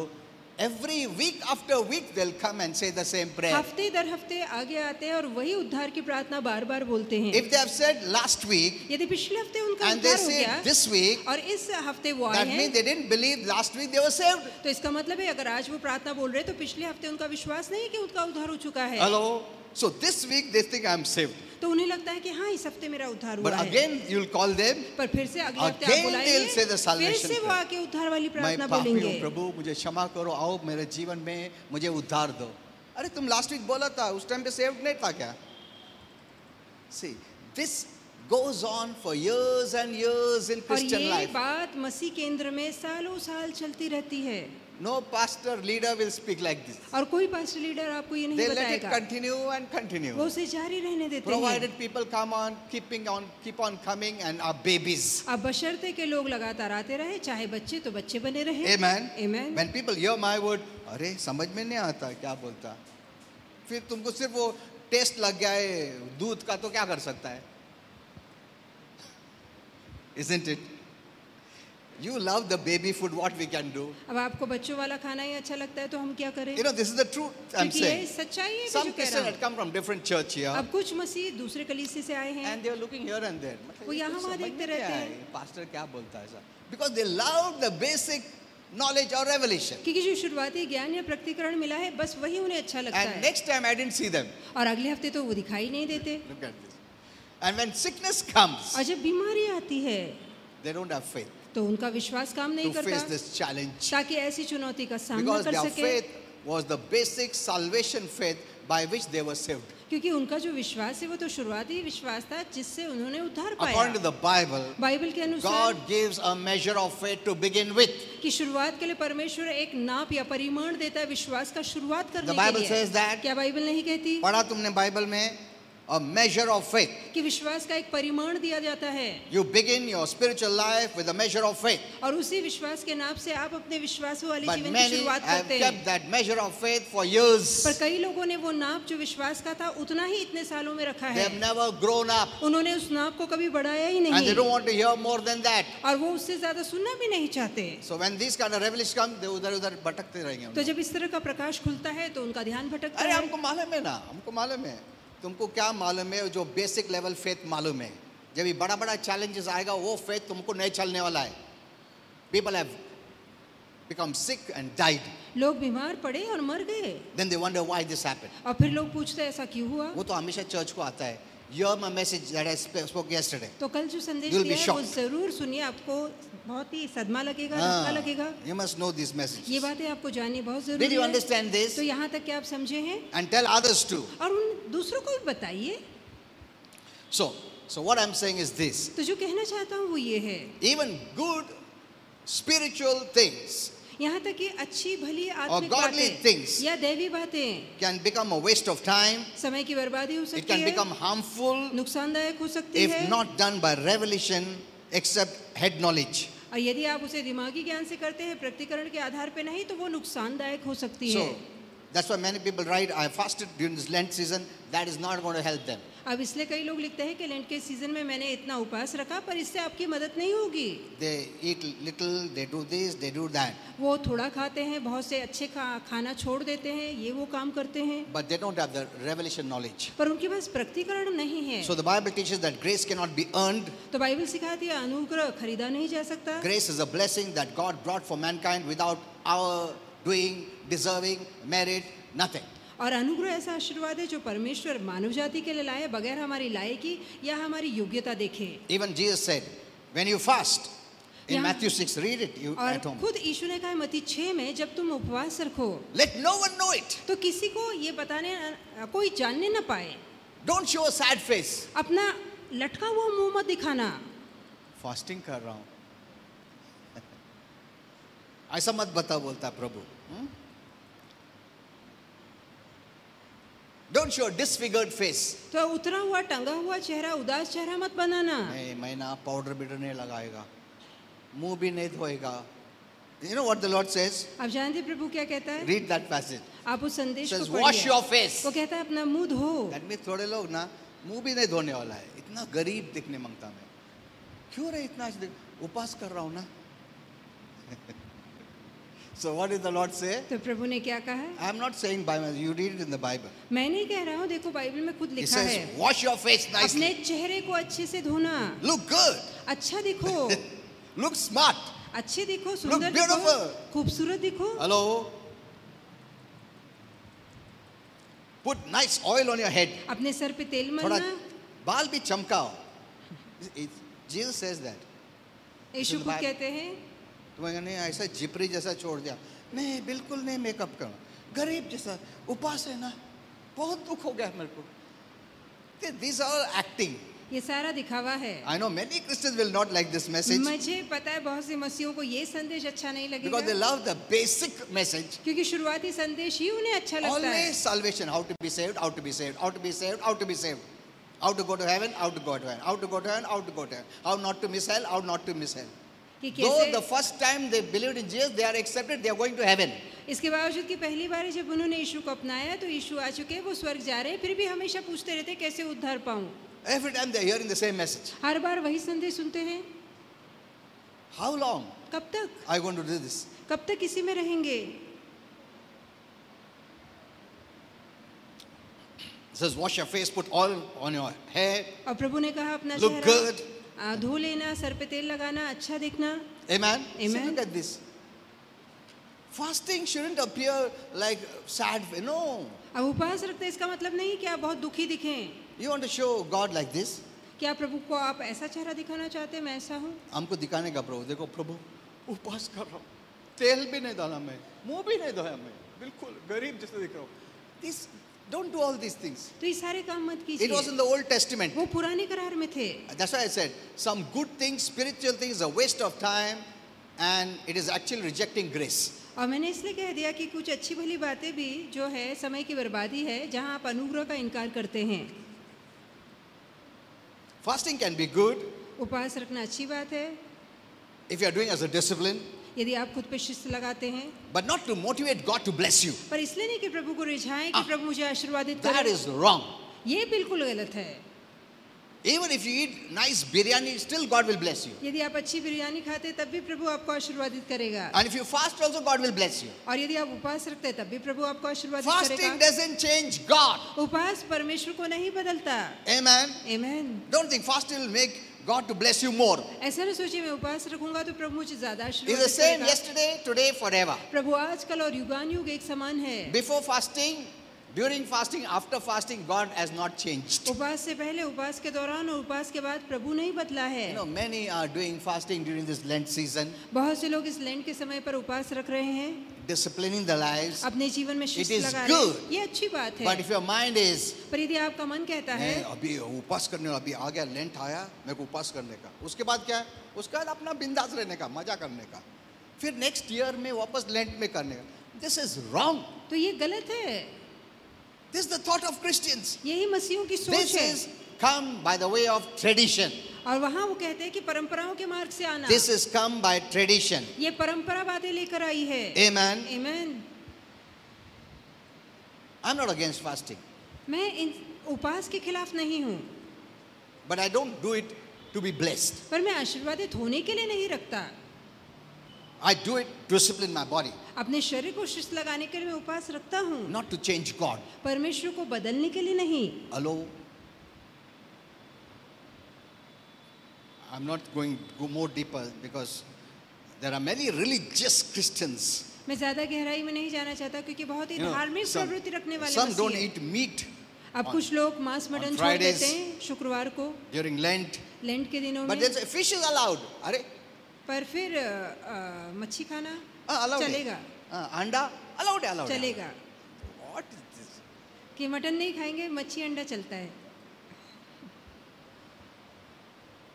Every week after week they'll come and say the same prayer. हफ्ते दर हफ्ते आगे आते हैं और वही उद्धार की प्रार्थना बार बार बोलते हैं। If they have said last week यदि पिछले हफ्ते उनका and they उद्धार हो say गया this week, और इस हफ्ते वो आए that हैं, means they didn't believe last week they were saved. तो इसका मतलब है अगर आज वो प्रार्थना बोल रहे हैं तो पिछले हफ्ते उनका विश्वास नहीं कि उनका उद्धार हो चुका है। Hello. So this week they think I'm saved. तो उन्हें लगता है कि हाँ इस हफ्ते मेरा उद्धार हुआ But है। again you'll call them. पर फिर से अगले हफ्ते Again आप बुलाएंगे, they'll say the फिर salvation से वो prayer. आके उद्धार वाली मैं प्रार्थना पापी बोलेंगे। हूँ प्रभु मुझे क्षमा करो, आओ मेरे जीवन में मुझे उद्धार दो. अरे तुम लास्ट वीक बोला था, उस टाइम पे सेव्ड नहीं था क्या? See, this goes on for years and years in और Christian ये life. बात मसीह केंद्र में सालों साल चलती रहती है No pastor leader will speak like this. और कोई पास्टर लीडर आपको ये नहीं They let it बताएगा, continue and वो continue. उसे जारी रहने देते हैं। Provided people come on, keep on coming and are babies. अब बशर्ते के लोग लगातार आते रहे, चाहे बच्चे तो बच्चे बने रहे। Amen. Amen. When people hear my word, अरे समझ में नहीं आता क्या बोलता, फिर तुमको सिर्फ वो टेस्ट लग गया है दूध का तो क्या कर सकता है? Isn't it? You love the baby food, what we can do? अब आपको बच्चों वाला खाना ही अच्छा लगता है तो हम क्या करें? You know, this is the truth I'm क्योंकि ये saying. सच्चाई है Some जो कह Christians रहा had come from different church here हूँ। अब कुछ मसीह दूसरे कलीसिया से आए हैं and they are looking here and there. मतलब वो ये यहाँ तो वहाँ समझ देखते में क्या रहते है? हैं। Pastor क्या बोलता है ऐसा? Because they love the basic knowledge or revelation. क्योंकि जो शुरुआती ज्ञान या प्रकटीकरण मिला है बस वही उन्हें अच्छा लगता And है next time I didn't see them. और अगले हफ्ते तो वो दिखाई नहीं देते। Look at this. And when sickness comes, और जब बीमारी आती है they don't have faith तो उनका विश्वास काम नहीं to face करता this challenge. ताकि ऐसी चुनौती का सामना Because कर their सके, faith was the basic salvation faith by which they were saved. क्योंकि उनका जो विश्वास है वो तो शुरुआती विश्वास था जिससे उन्होंने उद्धार According to पाया। the Bible, बाइबल के अनुसार God gives a measure of faith to begin with. कि शुरुआत के लिए परमेश्वर एक नाप या परिमाण देता है विश्वास का शुरुआत करने The के Bible लिए। says that. क्या बाइबल नहीं कहती पढ़ा तुमने बाइबल में? A measure of faith. कि विश्वास का एक परिमाण दिया जाता है You begin your spiritual life with a measure of faith. और उसी विश्वास के नाप से आप अपने विश्वासु वाले But जीवन की many शुरुआत have करते kept हैं। that measure of faith for years. पर कई लोगों ने वो नाप जो विश्वास का था उतना ही इतने सालों में रखा They है, have never grown up उन्होंने उस नाप को कभी बढ़ाया ही and they नहीं don't want to hear more than that. और वो उससे ज्यादा सुनना भी नहीं चाहते। So when these kind of revelation come, they उधर-उधर भटकते रहेंगे. तो जब इस तरह का प्रकाश खुलता है तो उनका ध्यान भटकता अरे है। हमको मालूम है ना, हमको मालूम है. तुमको क्या मालूम है? जो बेसिक लेवल फेथ मालूम है. जब ये बड़ा बड़ा चैलेंजेस आएगा वो फेथ तुमको नहीं चलने वाला है. People have become sick and died. लोग बीमार पड़े और मर गए Then they wonder why this happened. और फिर लोग पूछते हैं ऐसा क्यों हुआ। वो तो हमेशा चर्च को आता है. Hear my message that I spoke yesterday. तो कल जो संदेश You'll be दिया है वो shocked. जरूर सुनिए, आपको बहुत ही सदमा लगेगा, धक्का लगेगा। You must know these ये messages. बातें आपको जाननी बहुत Did जरूरी you है। understand this? तो यहाँ तक कि आप समझे हैं And tell others too. और उन दूसरों को भी बताइए। So what I'm saying is this. तो जो कहना चाहता हूँ वो ये है, Even good spiritual things यहाँ तक कि अच्छी भली आत्मिक godly बातें things या दैवी बातें can become a waste of time. समय की बर्बादी हो It सकती can है, become harmful नुकसानदायक हो सकती if है। not done by revelation except head knowledge. और यदि आप उसे दिमागी ज्ञान से करते हैं, प्रकटीकरण के आधार पे नहीं, तो वो नुकसानदायक हो सकती है। So that's why many people write, I fasted during this Lent season. That is not going to help them. अब इसलिए कई लोग लिखते हैं कि लेंट के सीजन में मैंने इतना उपवास रखा पर इससे आपकी मदद नहीं होगी। They eat little, they do this, they do that. वो थोड़ा खाते हैं, बहुत से अच्छे खाना छोड़ देते हैं, ये वो काम करते हैं, But they don't have the revelation knowledge. पर उनके पास प्रकटीकरण नहीं है। So the Bible teaches that grace cannot be earned. तो बाइबल सिखाती है अनुग्रह खरीदा नहीं जा सकता। Grace is a blessing that God brought for mankind without our doing, deserving, merit, nothing. और अनुग्रह ऐसा आशीर्वाद है जो परमेश्वर मानव जाति के लिए लाए बगैर हमारी लायकी या हमारी योग्यता देखे। Even Jesus said, when you fast, in Yeah. Matthew 6, read it you और at home. खुद यीशु ने कहा मत्ती 6 में, जब तुम उपवास रखो Let no one know it. तो किसी को ये बताने कोई जानने न पाए, Don't show a sad face. अपना लटका हुआ मुंह मत दिखाना। Fasting कर रहा हूँ. ऐसा मत बता बोलता प्रभु. Don't show a disfigured face. तो उतरा हुआ टंगा हुआ चेहरा, उदास चेहरा मत बनाना। नहीं, मैं ना पाउडर बिडर नहीं लगाएगा, मुंह भी नहीं धोएगा, You know what the Lord says? आप जानते हैं प्रभु क्या कहता है? Read that passage. आप उस संदेश को Says, पढ़िए। wash your face. वो कहता है अपना मुंह धो। That means थोड़े लोग ना मुंह भी नहीं धोने वाला है, इतना गरीब दिखने मांगता मैं। क्यों रे इतना उपास कर रहा हूँ ना? So what did the Lord say? तो प्रभु ने क्या कहा है? I am not saying Bible. You read it in the Bible. मैं नहीं कह रहा हूँ, देखो बाइबल में खुद He लिखा says, है wash your face अपने nicely. चेहरे को अच्छे से धोना, Look good. अच्छा दिखो, Look smart. अच्छे दिखो, सुंदर दिखो, beautiful. खूबसूरत दिखो। Hello. Put nice oil on your head. अपने सर पे तेल थोड़ा मलना। बाल भी चमकाओ. Jesus says that. यीशु खुद कहते हैं तुम्हें ऐसा जिपरी जैसा छोड़ दिया, नहीं बिल्कुल नहीं मेकअप करो, गरीब जैसा उपास है ना, बहुत दुख हो गया मेरे को. These are acting. ये सारा दिखावा है। I know many Christians will not like this message मुझे पता है बहुत से मसीहों को ये संदेश अच्छा नहीं because they लगेगा love the basic message. क्योंकि शुरुआती संदेश ही उन्हें अच्छा लगता है। Always salvation, how to be saved, how to be saved, how to be saved, how to be saved, how to go to heaven, how to go to heaven, how to go to heaven, how to go to heaven, how not to miss hell, how not to miss hell. कि Though कैसे the first time they believed in Jesus, they are accepted, they are going to heaven. इसके बावजूद कि पहली बार जब उन्होंने यीशु को अपनाया तो यीशु आ चुके हैं, वो स्वर्ग जा रहे हैं, फिर भी हमेशा पूछते रहते हैं कैसे उद्धार पाऊं। Every time they are hearing the same message. हर बार वही संदेश सुनते हैं। How long कब तक are you going to do this? कब तक इसी में रहेंगे? It says, wash your face, put oil on your hair. और प्रभु ने कहा अपना Look good. चेहरा धो लेना, सर पे तेल लगाना, अच्छा दिखना। Amen? Amen. So look at this. Fasting shouldn't appear like sad. No. अब उपवास रखते इसका मतलब नहीं कि आप बहुत दुखी दिखें। You want to show God like this? क्या प्रभु को आप ऐसा चेहरा दिखाना चाहते हैं मैं ऐसा हूँ? हमको दिखाने का प्रभु, देखो प्रभु उपवास कर रहा हूँ, तेल भी नहीं डाला मैं, मुंह भी नहीं धोया मैं, बिल्कुल गरीब जैसे दिख रहा हूँ. This, don't do all these things. तो ये सारे काम मत It was कीजिए। in the Old Testament. वो पुराने करार में थे। That's why I said some good things, spiritual things, are a waste of time, and it is actually rejecting grace. और मैंने इसलिए कह दिया कि कुछ अच्छी भली बातें भी जो है समय की बर्बादी है, जहाँ आप अनुग्रह का इनकार करते हैं। Fasting can be good उपवास रखना अच्छी बात है if you are doing as a discipline, यदि आप खुद पे शिस्त लगाते हैं, but not to motivate God to bless you. पर इसलिए नहीं कि प्रभु को रिझाएं कि प्रभु मुझे आशीर्वादित That करें। is wrong. ये बिल्कुल गलत है। Even if you eat nice biryani, still God will bless you. यदि आप अच्छी बिरयानी खाते हैं तब भी प्रभु आपको आशीर्वादित करेगा। And if you fast also, God will bless you. और यदि आप उपवास रखते हैं तब भी प्रभु आपको आशीर्वादित Fasting करेगा। doesn't change God. उपवास परमेश्वर को नहीं बदलता। Amen. Amen. Don't think fasting will make God to bless you more. ऐसा न सोचिए मैं उपवास रखूंगा तो प्रभु मुझे ज्यादा It's the आशीर्वाद same करेगा। yesterday, today, forever. प्रभु आजकल और युगान युग एक समान है। Before fasting, during fasting, after fasting, God has not changed. उपवास से पहले, उपवास के दौरान और उपवास के बाद प्रभु नहीं बदला है। You know, many are doing fasting during this Lent season, बहुत से लोग इस लेंट के समय पर उपवास रख रहे हैं, disciplining their lives. अपने जीवन में शिस्त is लगा रहे हैं। good. ये अच्छी बात But है। if your mind is, पर यदि आपका मन कहता है मैं अभी उपवास करने, अभी आ गया लेंट आया, मेरे को उपवास करने का, उसके बाद क्या है? उसके बाद अपना बिंदास रहने का, मजा करने का, फिर नेक्स्ट ईयर में वापस लेंट में करने का. This is wrong. तो ये गलत है। This is the thought of Christians. यही मसीहों की सोच This है। is come by the way of tradition. और वहाँ वो कहते हैं कि परंपराओं के मार्ग से आना। This is come by tradition. ये परंपरा बातें लेकर आई है। Amen. Amen. I'm not against fasting, मैं इन उपवास के खिलाफ नहीं हूँ, but I don't do it to be blessed. पर मैं आशीर्वादित होने के लिए नहीं रखता। I do it to discipline my body, अपने शरीर को शिस्त लगाने के लिए मैं उपवास रखता हूँ, not to change God. परमेश्वर को बदलने के लिए नहीं। Hello? I'm not going to go more deeper because there are many religious Christians. मैं ज्यादा गहराई में नहीं जाना चाहता क्योंकि बहुत ही You know, धार्मिक some, प्रवृत्ति रखने वाले some don't मसीह हैं। eat meat अब कुछ लोग मांस मटन छोड़ Fridays, देते हैं शुक्रवार को, during Lent, लेंट के दिनों but में, they'll say fish is allowed. Are पर फिर मच्छी खाना allowed. चलेगा, Anda allowed, allowed. चलेगा। What is this? कि मटन नहीं खाएंगे, मच्छी अंडा चलता है।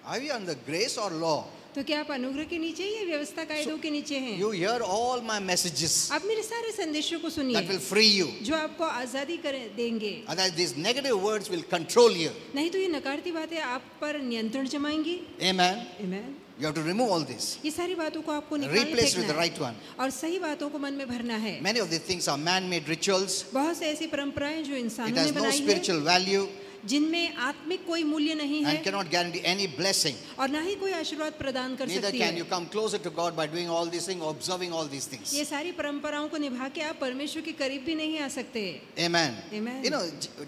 Are we on the grace or law? तो क्या आप अनुग्रह के नीचे या व्यवस्था कायदों के नीचे हैं? You hear all my messages आप मेरे सारे संदेशों को that सुनिए will free you. जो आपको आजादी कर देंगे। Otherwise, these negative words will control you. नहीं तो ये नकारती बातें आप पर नियंत्रण जमाएंगी। Amen. Amen. You have to remove all this. ये सारी बातों को आपको निकाल Replace with फेंकना the है right one. और सही बातों को मन में भरना है। Many of these things are man-made rituals. बहुत से ऐसी परंपराएं जो It इंसानों has ने no बनाई है, spiritual value जिनमें आत्मिक कोई मूल्य नहीं है and cannot guarantee any blessing. और ना ही कोई आशीर्वाद प्रदान कर Neither सकती can है। you come closer to God by doing all these things, observing all these things. ये सारी परंपराओं को निभा के आप परमेश्वर के करीब भी नहीं आ सकते। Amen. Amen. You know,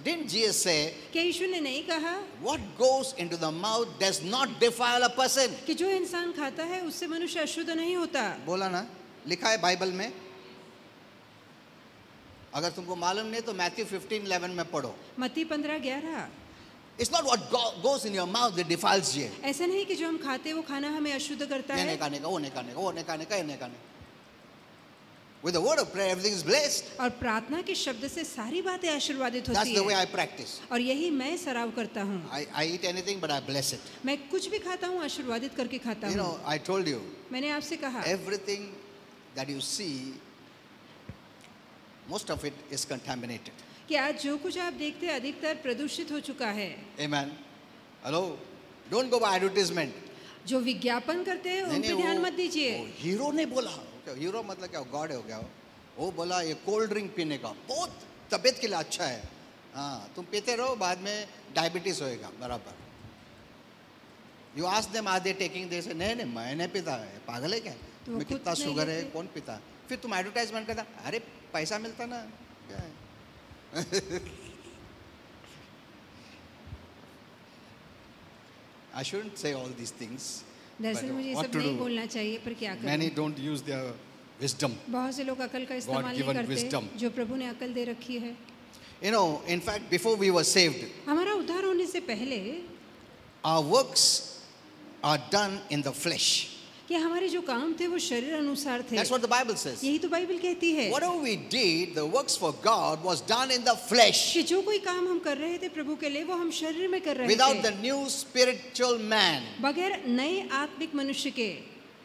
didn't Jesus say, क्या यीशु ने नहीं कहा what goes into the mouth does not defile a person? कि जो इंसान खाता है उससे मनुष्य अशुद्ध नहीं होता? बोला ना, लिखा है बाइबल में। अगर तुमको मालूम नहीं तो मैथ्यू 15:11 में पढ़ो। मत्ती 15:11। It's not what goes in your mouth that defiles you. ऐसा नहीं कि जो हम खाते हैं वो खाना हमें अशुद्ध करता ये है। नहीं खाने का, वो नहीं खाने का, वो नहीं खाने का, ये नहीं खाने का। With the word of prayer, everything is blessed. और प्रार्थना के शब्द से सारी बातें आशीर्वादित That's होती the way है I practice. और यही मैं सराव करता हूँ। I eat anything, but I bless it. मैं कुछ भी खाता हूँ आशीर्वादित करके खाता You हूँ। know, I told you, मैंने आपसे कहा everything that you see, most of it is contaminated. कि आज जो कुछ आप देखते हैं अधिकतर प्रदूषित हो चुका है। Amen. Hello? Don't go by advertisement. जो विज्ञापन करते हैं उन पे ध्यान मत दीजिए। हीरो ने बोला, क्या हीरो मतलब क्या, गॉड हो गया वो बोला ये कोल्ड ड्रिंक पीने का बहुत तबीयत के लिए अच्छा है। हाँ, तुम पीते रहो, बाद में डायबिटीज होएगा बराबर। You ask them are they taking this? नहीं नहीं, मैं नहीं पीता है, पागल है क्या? तो मैं खुद कितना नहीं शुगर है, लेते। कौन पीता? फिर तुम एडवर्टाइजमेंट करता, अरे पैसा मिलता ना क्या है? I shouldn't say all these things. दरअसल मुझे ये what सब to नहीं do? बोलना चाहिए पर क्या Many करें। don't use their wisdom. बहुत से लोग अकल का इस्तेमाल नहीं God-given करते wisdom. जो प्रभु ने अकल दे रखी है। You know, in fact, before we were saved, हमारा उद्धार होने से पहले our works are done in the flesh. कि हमारे जो काम थे वो शरीर अनुसार थे। That's what the Bible says. यही तो बाइबल कहती है Whatever we did, the works for God was done in the flesh, कि जो कोई काम हम कर रहे थे प्रभु के लिए वो हम शरीर में कर रहे without थे the new spiritual man. बगैर नए आत्मिक मनुष्य के।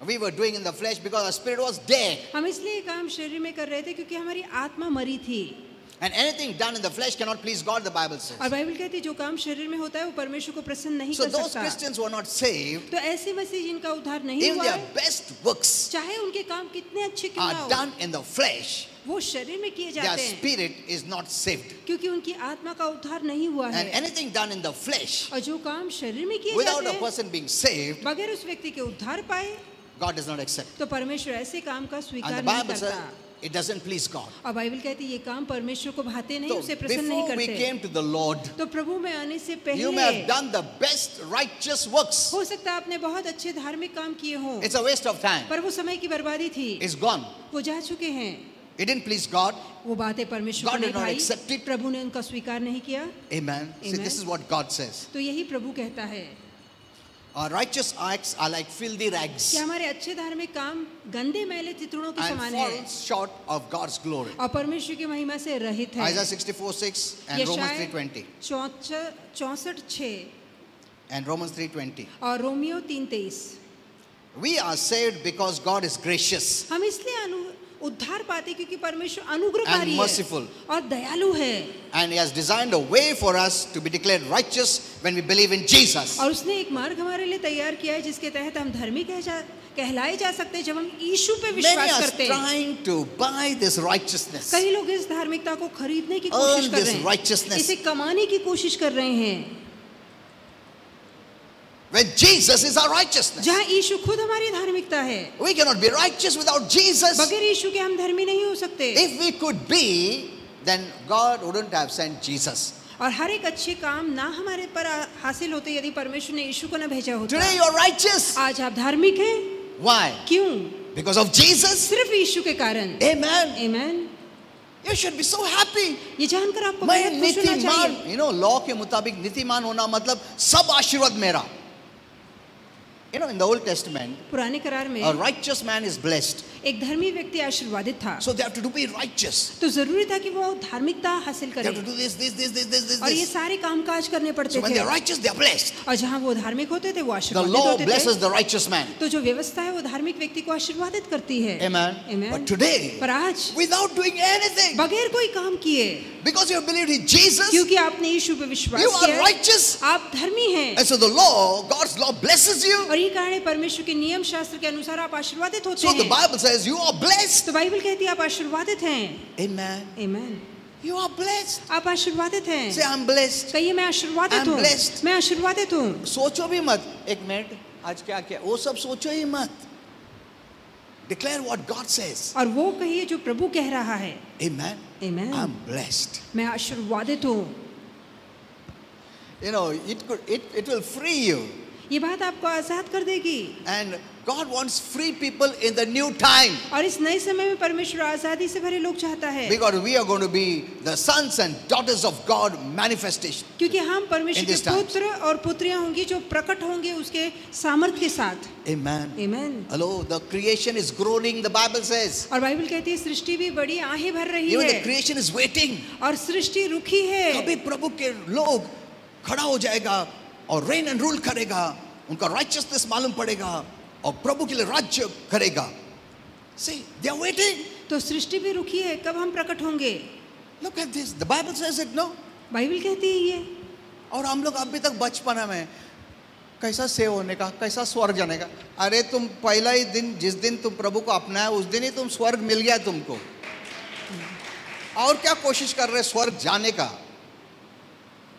We were doing in the flesh because our spirit was dead. हम इसलिए ये काम शरीर में कर रहे थे क्योंकि हमारी आत्मा मरी थी। And anything done in the flesh cannot please God, the Bible says. और बाइबल कहती है जो काम शरीर में होता है वो परमेश्वर को प्रसन्न नहीं So कर those सकता। Christians who are not saved, तो ऐसे मसीह जिनका उद्धार नहीं even हुआ their है, best works चाहे उनके काम कितने अच्छे क्यों ना are हो, done in the flesh, वो शरीर में किए their जाते हैं spirit is not saved. क्योंकि उनकी आत्मा का उद्धार नहीं हुआ And है। anything done in the flesh, और जो काम शरीर में किए without जाते a हैं person being saved, बगैर उस व्यक्ति के उद्धार पाए God does not accept. तो परमेश्वर ऐसे काम का And स्वीकार the नहीं Bible says करता। it doesn't please God. और बाइबल कहती है ये काम परमेश्वर को भाते नहीं, So उसे प्रसन्न नहीं before we करते। came to the Lord, तो प्रभु में आने से you may have पहले done the best righteous works. हो सकता है आपने बहुत अच्छे धार्मिक काम किए हों, It's a waste of time. पर वो समय की बर्बादी थी, It's gone. वो जा चुके हैं। It didn't please God. वो बातें परमेश्वर को God नहीं did not भाई, accept it. प्रभु ने उनका स्वीकार नहीं किया। Amen. See, Amen. this is what God says. तो यही प्रभु कहता है Our righteous acts are like filthy कि rags हमारे अच्छे धार्मिक काम गंदे मैले चितड़ों के and समान है falls short of God's glory. और परमेश्वर की महिमा से रहित है। Isaiah 64:6 and Romans 3:20 64:6 and Romans 3:20. और Romeo 3:23। We are saved because God is gracious हम इसलिए उद्धार पाते क्योंकि परमेश्वर अनुग्रहकारी and merciful. है और दयालु है And He has designed a way for us to be declared righteous when we believe in Jesus. और उसने एक मार्ग हमारे लिए तैयार किया है जिसके तहत हम धर्मी कहलाए जा सकते हैं जब हम यीशु पे Many विश्वास are करते हैं। trying to buy this righteousness. कई लोग इस धार्मिकता को खरीदने की कोशिश Earn कर this रहे हैं, righteousness. इसे कमाने की कोशिश कर रहे हैं, When Jesus is our righteousness. जहाँ यीशु खुद हमारी धार्मिकता है। We cannot be righteous without Jesus. बगैर यीशु के हम धर्मी नहीं हो सकते। If we could be, then God wouldn't have sent Jesus. और हर एक अच्छे काम ना हमारे पर हासिल होते यदि परमेश्वर ने यीशु को न भेजा होता। Today you are righteous. आज आप धार्मिक हैं, Why? क्यों? Because of Jesus. सिर्फ यीशु के कारण। Amen. आमीन। You should be so happy. ये जानकर आपको मैं बहुत खुश होना नीतिमान, चाहिए। law के मुताबिक नीतिमान होना मतलब सब आशीर्वाद मेरा. In the Old Testament, पुराने करार में a righteous man is blessed. एक धर्मी व्यक्ति आशीर्वादित था, So they have to be righteous. तो जरूरी था कि वो धार्मिकता हासिल They करे have to do this. और ये सारे कामकाज करने पड़ते So when थे। they are righteous, they are blessed. और जहाँ वो धार्मिक होते थे वो The आशीर्वादित law होते blesses थे। the righteous man. तो जो व्यवस्था है वो धार्मिक व्यक्ति को आशीर्वादित करती है। Amen. Amen. But today, पर आज without doing anything, बगैर कोई काम किए, because you have believed in Jesus, क्योंकि आपने यीशु पे विश्वास you are किया, righteous. आप धर्मी हैं। And so the law, God's law blesses you. और ये कारण है परमेश्वर के नियम शास्त्र के अनुसार आप आशीर्वादित होते So the हैं। Bible says you are blessed. तो बाइबल कहती है आप आशीर्वादित हैं। Amen. आमीन। You are blessed. आप आशीर्वादित हैं। Say I'm blessed. कहिए मैं आशीर्वादित I'm हूँ। blessed. मैं आशीर्वादित हूँ। सोचो भी मत, एक मिनट, आज क्या क्या, वो सब सोचो ही मत. Declare what God says. और वो कहिए जो प्रभु कह रहा है। Amen. Amen. I'm blessed. मैं आशीर्वादित हूँ। You know, it will free you. ये बात आपको आजाद कर देगी। And God wants free people in the new time. और इस नए समय में परमेश्वर आजादी से भरे लोग चाहता है। Because we are going to be the sons and daughters of God manifestation. क्योंकि हम परमेश्वर In this के time. पुत्र और पुत्रियां होंगी जो प्रकट होंगे उसके सामर्थ के साथ। Amen. आमीन। Hello, the creation is groaning, the Bible says. और बाइबल कहती है सृष्टि भी बड़ी आहें भर रही Even the है creation is waiting. और सृष्टि रुकी है। कभी प्रभु के लोग खड़ा हो जाएगा और रेन एंड रूल करेगा, उनका राइचियसनेस मालूम पड़ेगा और प्रभु के लिए राज्य करेगा. See, they are waiting. तो सृष्टि भी रुकी है, कब हम प्रकट होंगे? Look at this. The Bible says it, no? Bible कहती है ये। और हम लोग अभी तक बचपना में कैसा सेव होने का, कैसा स्वर्ग जाने का. अरे तुम पहला ही दिन, जिस दिन तुम प्रभु को अपनाया उस दिन ही तुम स्वर्ग मिल गया तुमको. और क्या कोशिश कर रहे स्वर्ग जाने का?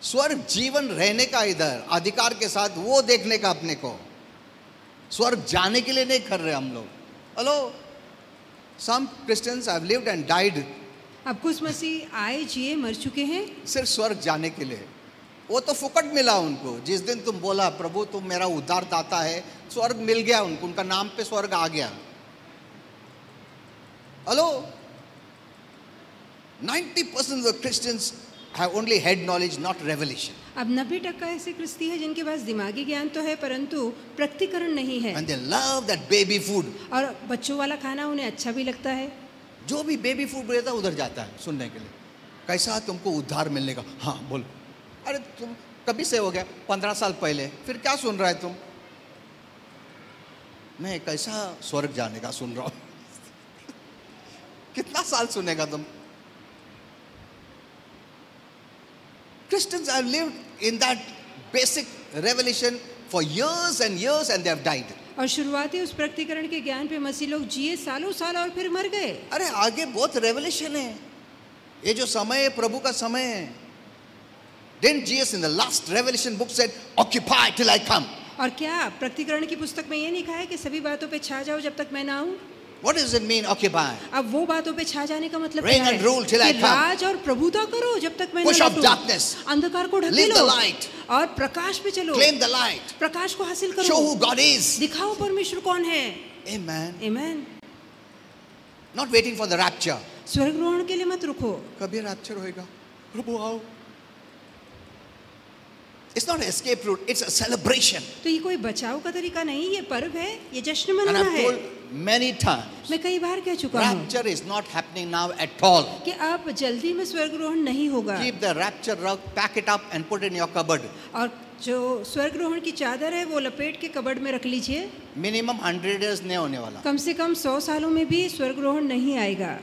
स्वर्ग जीवन रहने का, इधर अधिकार के साथ वो देखने का अपने को. स्वर्ग जाने के लिए नहीं कर रहे हम लोग. Hello, some Christians have lived and died अब कुछ मसीह आए, जिए, मर चुके हैं सिर्फ स्वर्ग जाने के लिए. वो तो फुकट मिला उनको. जिस दिन तुम बोला प्रभु तुम मेरा उद्धार दाता है, स्वर्ग मिल गया उनको, उनका नाम पे स्वर्ग आ गया. Hello, 90% of the Christians have only head knowledge, not revelation. अब 90% ऐसे क्रिस्ती है जिनके पास दिमागी ज्ञान तो है परंतु प्रकटीकरण नहीं है। And they love that baby food. और बच्चों वाला खाना उन्हें अच्छा भी लगता है। जो भी बेबी फूड रहता है उधर जाता है सुनने के लिए. कैसा तुमको उद्धार मिलने का, हाँ बोल. अरे तुम कभी से हो गया? 15 साल पहले. फिर क्या सुन रहा है तुम? मैं कैसा स्वर्ग जाने का सुन रहा हूं. कितना साल सुनेगा तुम? Christians have lived in that basic revelation for years and years and they have died. और शुरुआती उस प्रकटीकरण के ज्ञान पे मसीह लोग जिए सालों साल और फिर मर गए। अरे आगे बहुत रेवलेशन है. ये जो समय है प्रभु का समय है. Didn't Jesus in the last revelation book said, occupy till I come? और क्या प्रकटीकरण की पुस्तक में ये लिखा है कि सभी बातों पे छा जाओ जब तक मैं ना आऊं? What does it mean, occupy? अब वो बातों पे छा जाने का मतलब Reign क्या है? and rule till I कि come. राज और प्रभुता करो जब तक मैं Push ना off लौटूं। darkness. अंधकार को Live ढकेलो the light. और प्रकाश पे चलो। Claim the light. प्रकाश को हासिल करो। Show who God is. दिखाओ परमेश्वर कौन है। Amen. आमीन। Not waiting for the rapture. स्वर्ग ग्रहण के लिए मत रुको। कभी रैप्चर होएगा, प्रभु आओ. It's not an escape route, it's a celebration. तो ये कोई बचाव का तरीका नहीं, ये पर्व है, ये जश्न And मनाना I've है। told many times, मैं कई बार कह चुका हूँ rapture is not happening now at all. कि आप जल्दी में स्वर्ग ग्रहण नहीं होगा। Keep the rapture rug, pack it up and put it in your cupboard. और जो स्वर्ग ग्रहण की चादर है वो लपेट के कबर्ड में रख लीजिए। Minimum 100 years नहीं होने वाला. कम से कम 100 सालों में भी स्वर्ग ग्रहण नहीं आएगा।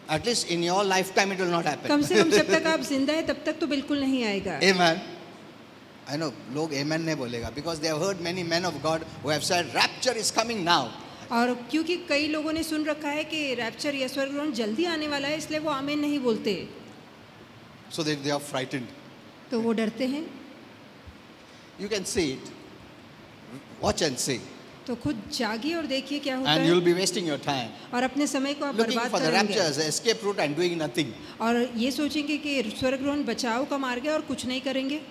At least in your lifetime it will not happen. कम से कम जब तक आप जिंदा है तब तक तो बिल्कुल नहीं आएगा। Amen. I know लोग amen नहीं बोलेगा because they have heard many men of God who have said rapture is coming now. और क्योंकि कई लोगों ने सुन रखा है कि रैप्चर या स्वर्ग ग्रहण जल्दी आने वाला है इसलिए वो आमीन नहीं बोलते। So they are frightened. तो वो डरते हैं। You can see it. Watch and see. तो खुद जागिए और देखिए क्या होता And है you'll be wasting your time. और अपने समय को आप Looking बर्बाद for the rapture करेंगे as an escape route and doing nothing. और ये सोचेंगे कि स्वर्ग ग्रहण बचाव का मार्ग है और कुछ नहीं करेंगे।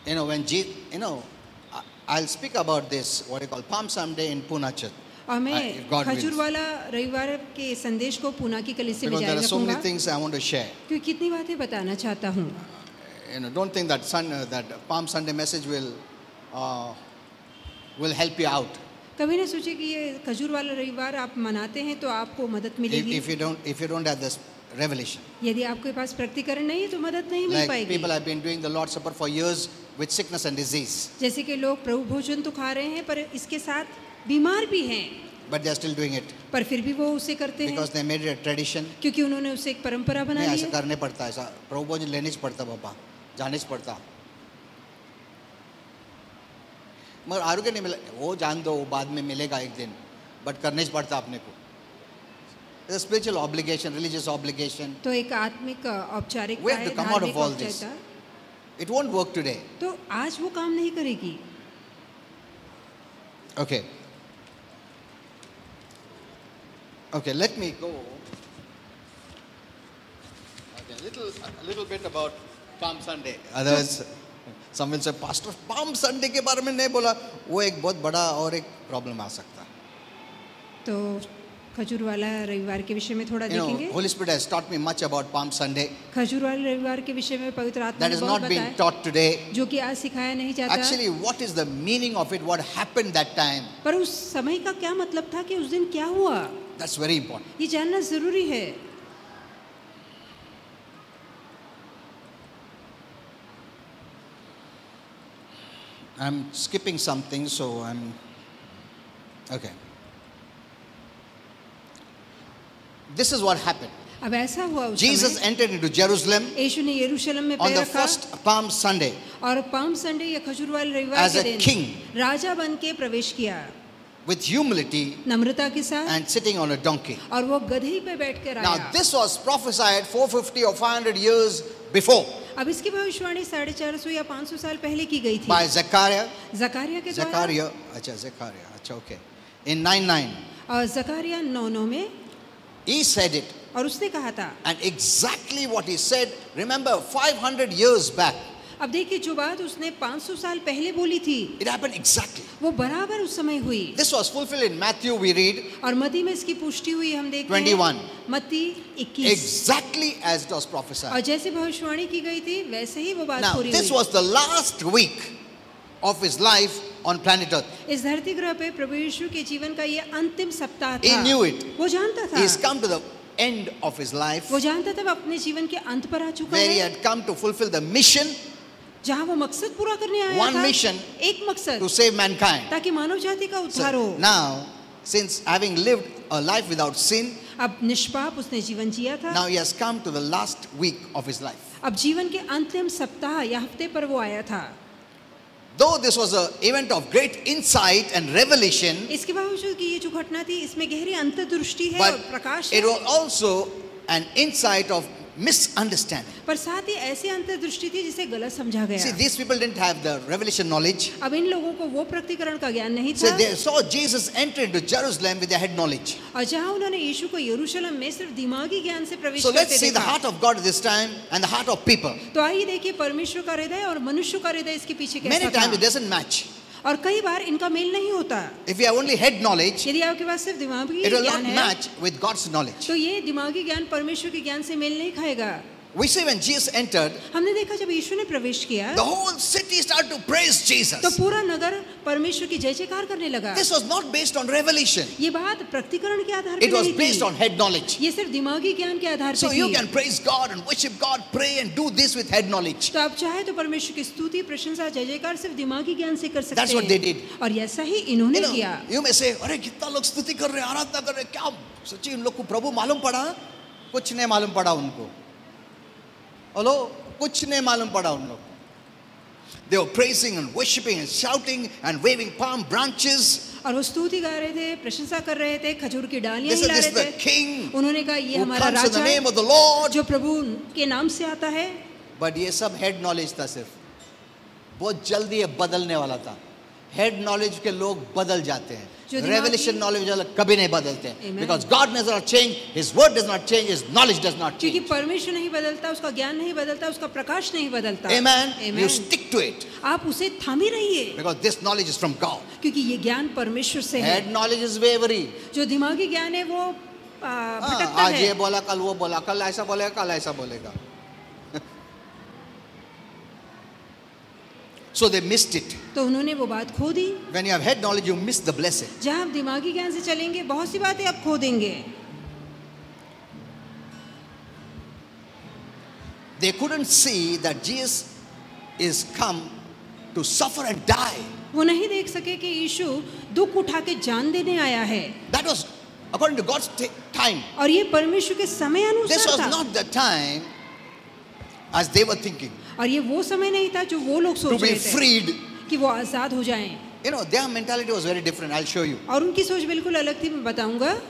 You know, I'll speak about this, what you call Palm Sunday in Punachat. और मैं if God खजूर wills. वाला रविवार के संदेश को पूना की कलीसिया में Because there जारी are so many रखूंगा things I want to share. क्योंकि कितनी बातें बताना चाहता हूँ। don't think that Palm Sunday message will help you out. कभी ना सोचे कि ये खजूर वाला रविवार आप मनाते हैं तो आपको मदद मिलेगी। If you don't have this revelation. यदि आपके पास प्रकटीकरण नहीं है तो मदद नहीं मिल Like पाएगी। people have been doing the Lord's Supper for years with sickness and disease, जैसे कि लोग प्रभु भोजन तो खा रहे हैं पर इसके साथ बीमार भी हैं, but they are still doing it पर फिर भी वो उसे करते हैं because they made it a tradition. क्योंकि उन्होंने उसे एक परंपरा बना नहीं ली ऐसा है। करने पड़ता है, ऐसा प्रभु भोजन लेने पड़ता बाबा, जाने पड़ता। मगर आरोग्य नहीं मिला, वो जान दो, वो बाद में मिलेगा एक दिन, बट करने पड़ता अपने को। It's a spiritual obligation, religious obligation. तो एक आत्मिक औपचारिकता We have है, to come out of धार्मिक all this. औपचारिकता। It won't work today. तो आज वो काम नहीं करेगी। Okay. Okay, let me go. Okay, a little bit about Palm Sunday. Otherwise, some will say, Pastor, Palm Sunday के बारे में नहीं बोला, वो एक बहुत बड़ा और एक प्रॉब्लम आ सकता है। तो खजूर वाला रविवार के विषय में थोड़ा देखेंगे। Holy Spirit has taught me much about Palm Sunday. खजूर वाले रविवार के विषय में पवित्र आत्मा That ने is बहुत not being बताया, taught today. जो कि आज सिखाया नहीं जाता। Actually, what is the meaning of it? What happened that time? पर उस समय का क्या मतलब था कि उस दिन क्या हुआ, That's very important. ये जानना जरूरी है। I'm skipping something, so I'm okay. This is what happened. अब ऐसा हुआ उस Jesus समय entered into Jerusalem यीशु ने यरूशलेम में on पैर the रखा first Palm Sunday और पाम संडे या खजूर वाले रविवार as के a दिन king राजा बन के प्रवेश किया, with humility नम्रता के साथ, and sitting on a donkey. और वो गधे पे बैठ कर Now, आया। this was prophesied 450 or 500 years before अब इसकी भविष्यवाणी 450 या 500 साल पहले की गई थी by Zechariah. जकारिया के द्वारा। Zechariah, okay. In 9:9, और जकारिया 9:9 में, he said it. और उसने कहा था, And exactly what he said, remember 500 years back, अब देखिए जो बात उसने 500 साल पहले बोली थी it happened exactly. वो बराबर उस समय हुई। This was fulfilled in Matthew, we read, और मत्ती में इसकी पुष्टि हुई, हम देखते हैं 21. मत्ती 21। exactly as it was और prophesied. जैसे भविष्यवाणी की गई थी वैसे ही वो बात Now, पूरी this हुई। was the last week of his life on planet Earth. इस धरती ग्रह पे प्रभु यीशु के जीवन का ये अंतिम सप्ताह He था। knew it. वो जानता था, He's come to the end of his life, वो जानता था वो अपने जीवन के अंत पर आ चुका where he है, had come to fulfill the mission जहाँ वो मकसद पूरा करने आया One था। mission एक मकसद, to save mankind. ताकि मानव जाति का उद्धार So हो। now, since having lived a life without sin, अब निष्पाप उसने जीवन जिया था, now he has come to the last week of his life. अब जीवन के अंतिम सप्ताह या हफ्ते पर वो आया था। Though this was an event of great insight and revelation, इसके बावजूद कि ये जो घटना थी इसमें गहरी अंतर्दृष्टि है और but प्रकाश it है, was also an insight of misunderstanding. पर साथ ही ऐसी अंतर्दृष्टि थी जिसे गलत समझा See, गया। these people didn't have the revelation knowledge. अब इन लोगों को वो प्रकटीकरण का ज्ञान नहीं So था, they saw Jesus enter into Jerusalem with their head knowledge. और जहाँ उन्होंने यीशु को यरूशलेम में सिर्फ दिमागी ज्ञान से प्रवेश So let's करते see the देखा। heart of God this time and the heart of people. तो आइए देखिए परमेश्वर का हृदय और मनुष्य का हृदय इसके पीछे Many कैसा times it था। doesn't match. और कई बार इनका मेल नहीं होता। If you have only head knowledge, यदि आपके पास सिर्फ दिमागी it will not ज्ञान है match with God's knowledge. तो ये दिमागी ज्ञान परमेश्वर के ज्ञान से मेल नहीं खाएगा। We see when Jesus entered, हमने देखा जब यीशु ने प्रवेश किया the whole city started to praise तो Jesus. पूरा नगर परमेश्वर की जय जयकार करने लगा। This was not based on revelation. ये बात प्रकटीकरण के आधार It पर was नहीं based थी, on head knowledge. ये सिर्फ दिमागी ज्ञान के आधार So पर you थी। can praise God and worship God, pray and do this with head knowledge. तो आप चाहे तो परमेश्वर की स्तुति प्रशंसा जय जयकार सिर्फ दिमागी ज्ञान से कर सकते That's what they did. और ऐसा ही इन्होंने You किया। know, you may say, अरे कितना लोग स्तुति कर रहे हैं, आराधना कर रहे हैं, क्या सच्ची उन लोग को प्रभु मालूम पड़ा? कुछ नहीं मालूम पड़ा उनको। हेलो, कुछ नहीं मालूम पड़ा उन लोग। They were praising and worshiping and shouting and waving palm branches. और वो स्तुति गा रहे थे, प्रशंसा कर रहे थे, खजूर की डालियां This हिला is रहे the थे। king उन्होंने कहा ये who हमारा comes in the Raja name है of the Lord. जो प्रभु के नाम से आता है। But ये सब head knowledge था सिर्फ, बहुत जल्दी ये बदलने वाला था। Head knowledge के लोग बदल जाते हैं, जो दिमागी- revelation knowledge वाले कभी नहीं बदलते हैं, Amen. because God does not change, His word does not change, His knowledge does not क्योंकि change. परमेश्वर नहीं बदलता, उसका ज्ञान नहीं बदलता, उसका प्रकाश नहीं बदलता। Amen. Amen. You stick to it आप उसे थामी रहिए because this knowledge is from God. क्योंकि ये ज्ञान परमेश्वर से है। Head knowledge is wavering. जो दिमागी ज्ञान है वो भटकता आज ये है। बोला, कल वो बोला, कल ऐसा बोलेगा, कल ऐसा बोलेगा. So they missed it. तो उन्होंने वो बात खो दी। When you have head knowledge, you miss the blessing. जहाँ आप दिमागी ज्ञान से चलेंगे बहुत सी बातें आप खो देंगे। They couldn't see that Jesus is come to suffer and die. वो नहीं देख सके कि यीशु दुख उठा के जान देने आया है। That was according to God's time. और ये परमेश्वर के समय This अनुसार was था। not the time as they were thinking और ये वो समय नहीं था जो वो लोग to सोच be रहे थे freed. कि वो आजाद हो जाएं। You know, their mentality was very different. I'll show you. और उनकी सोच बिल्कुल अलग थी, मैं बताऊंगा।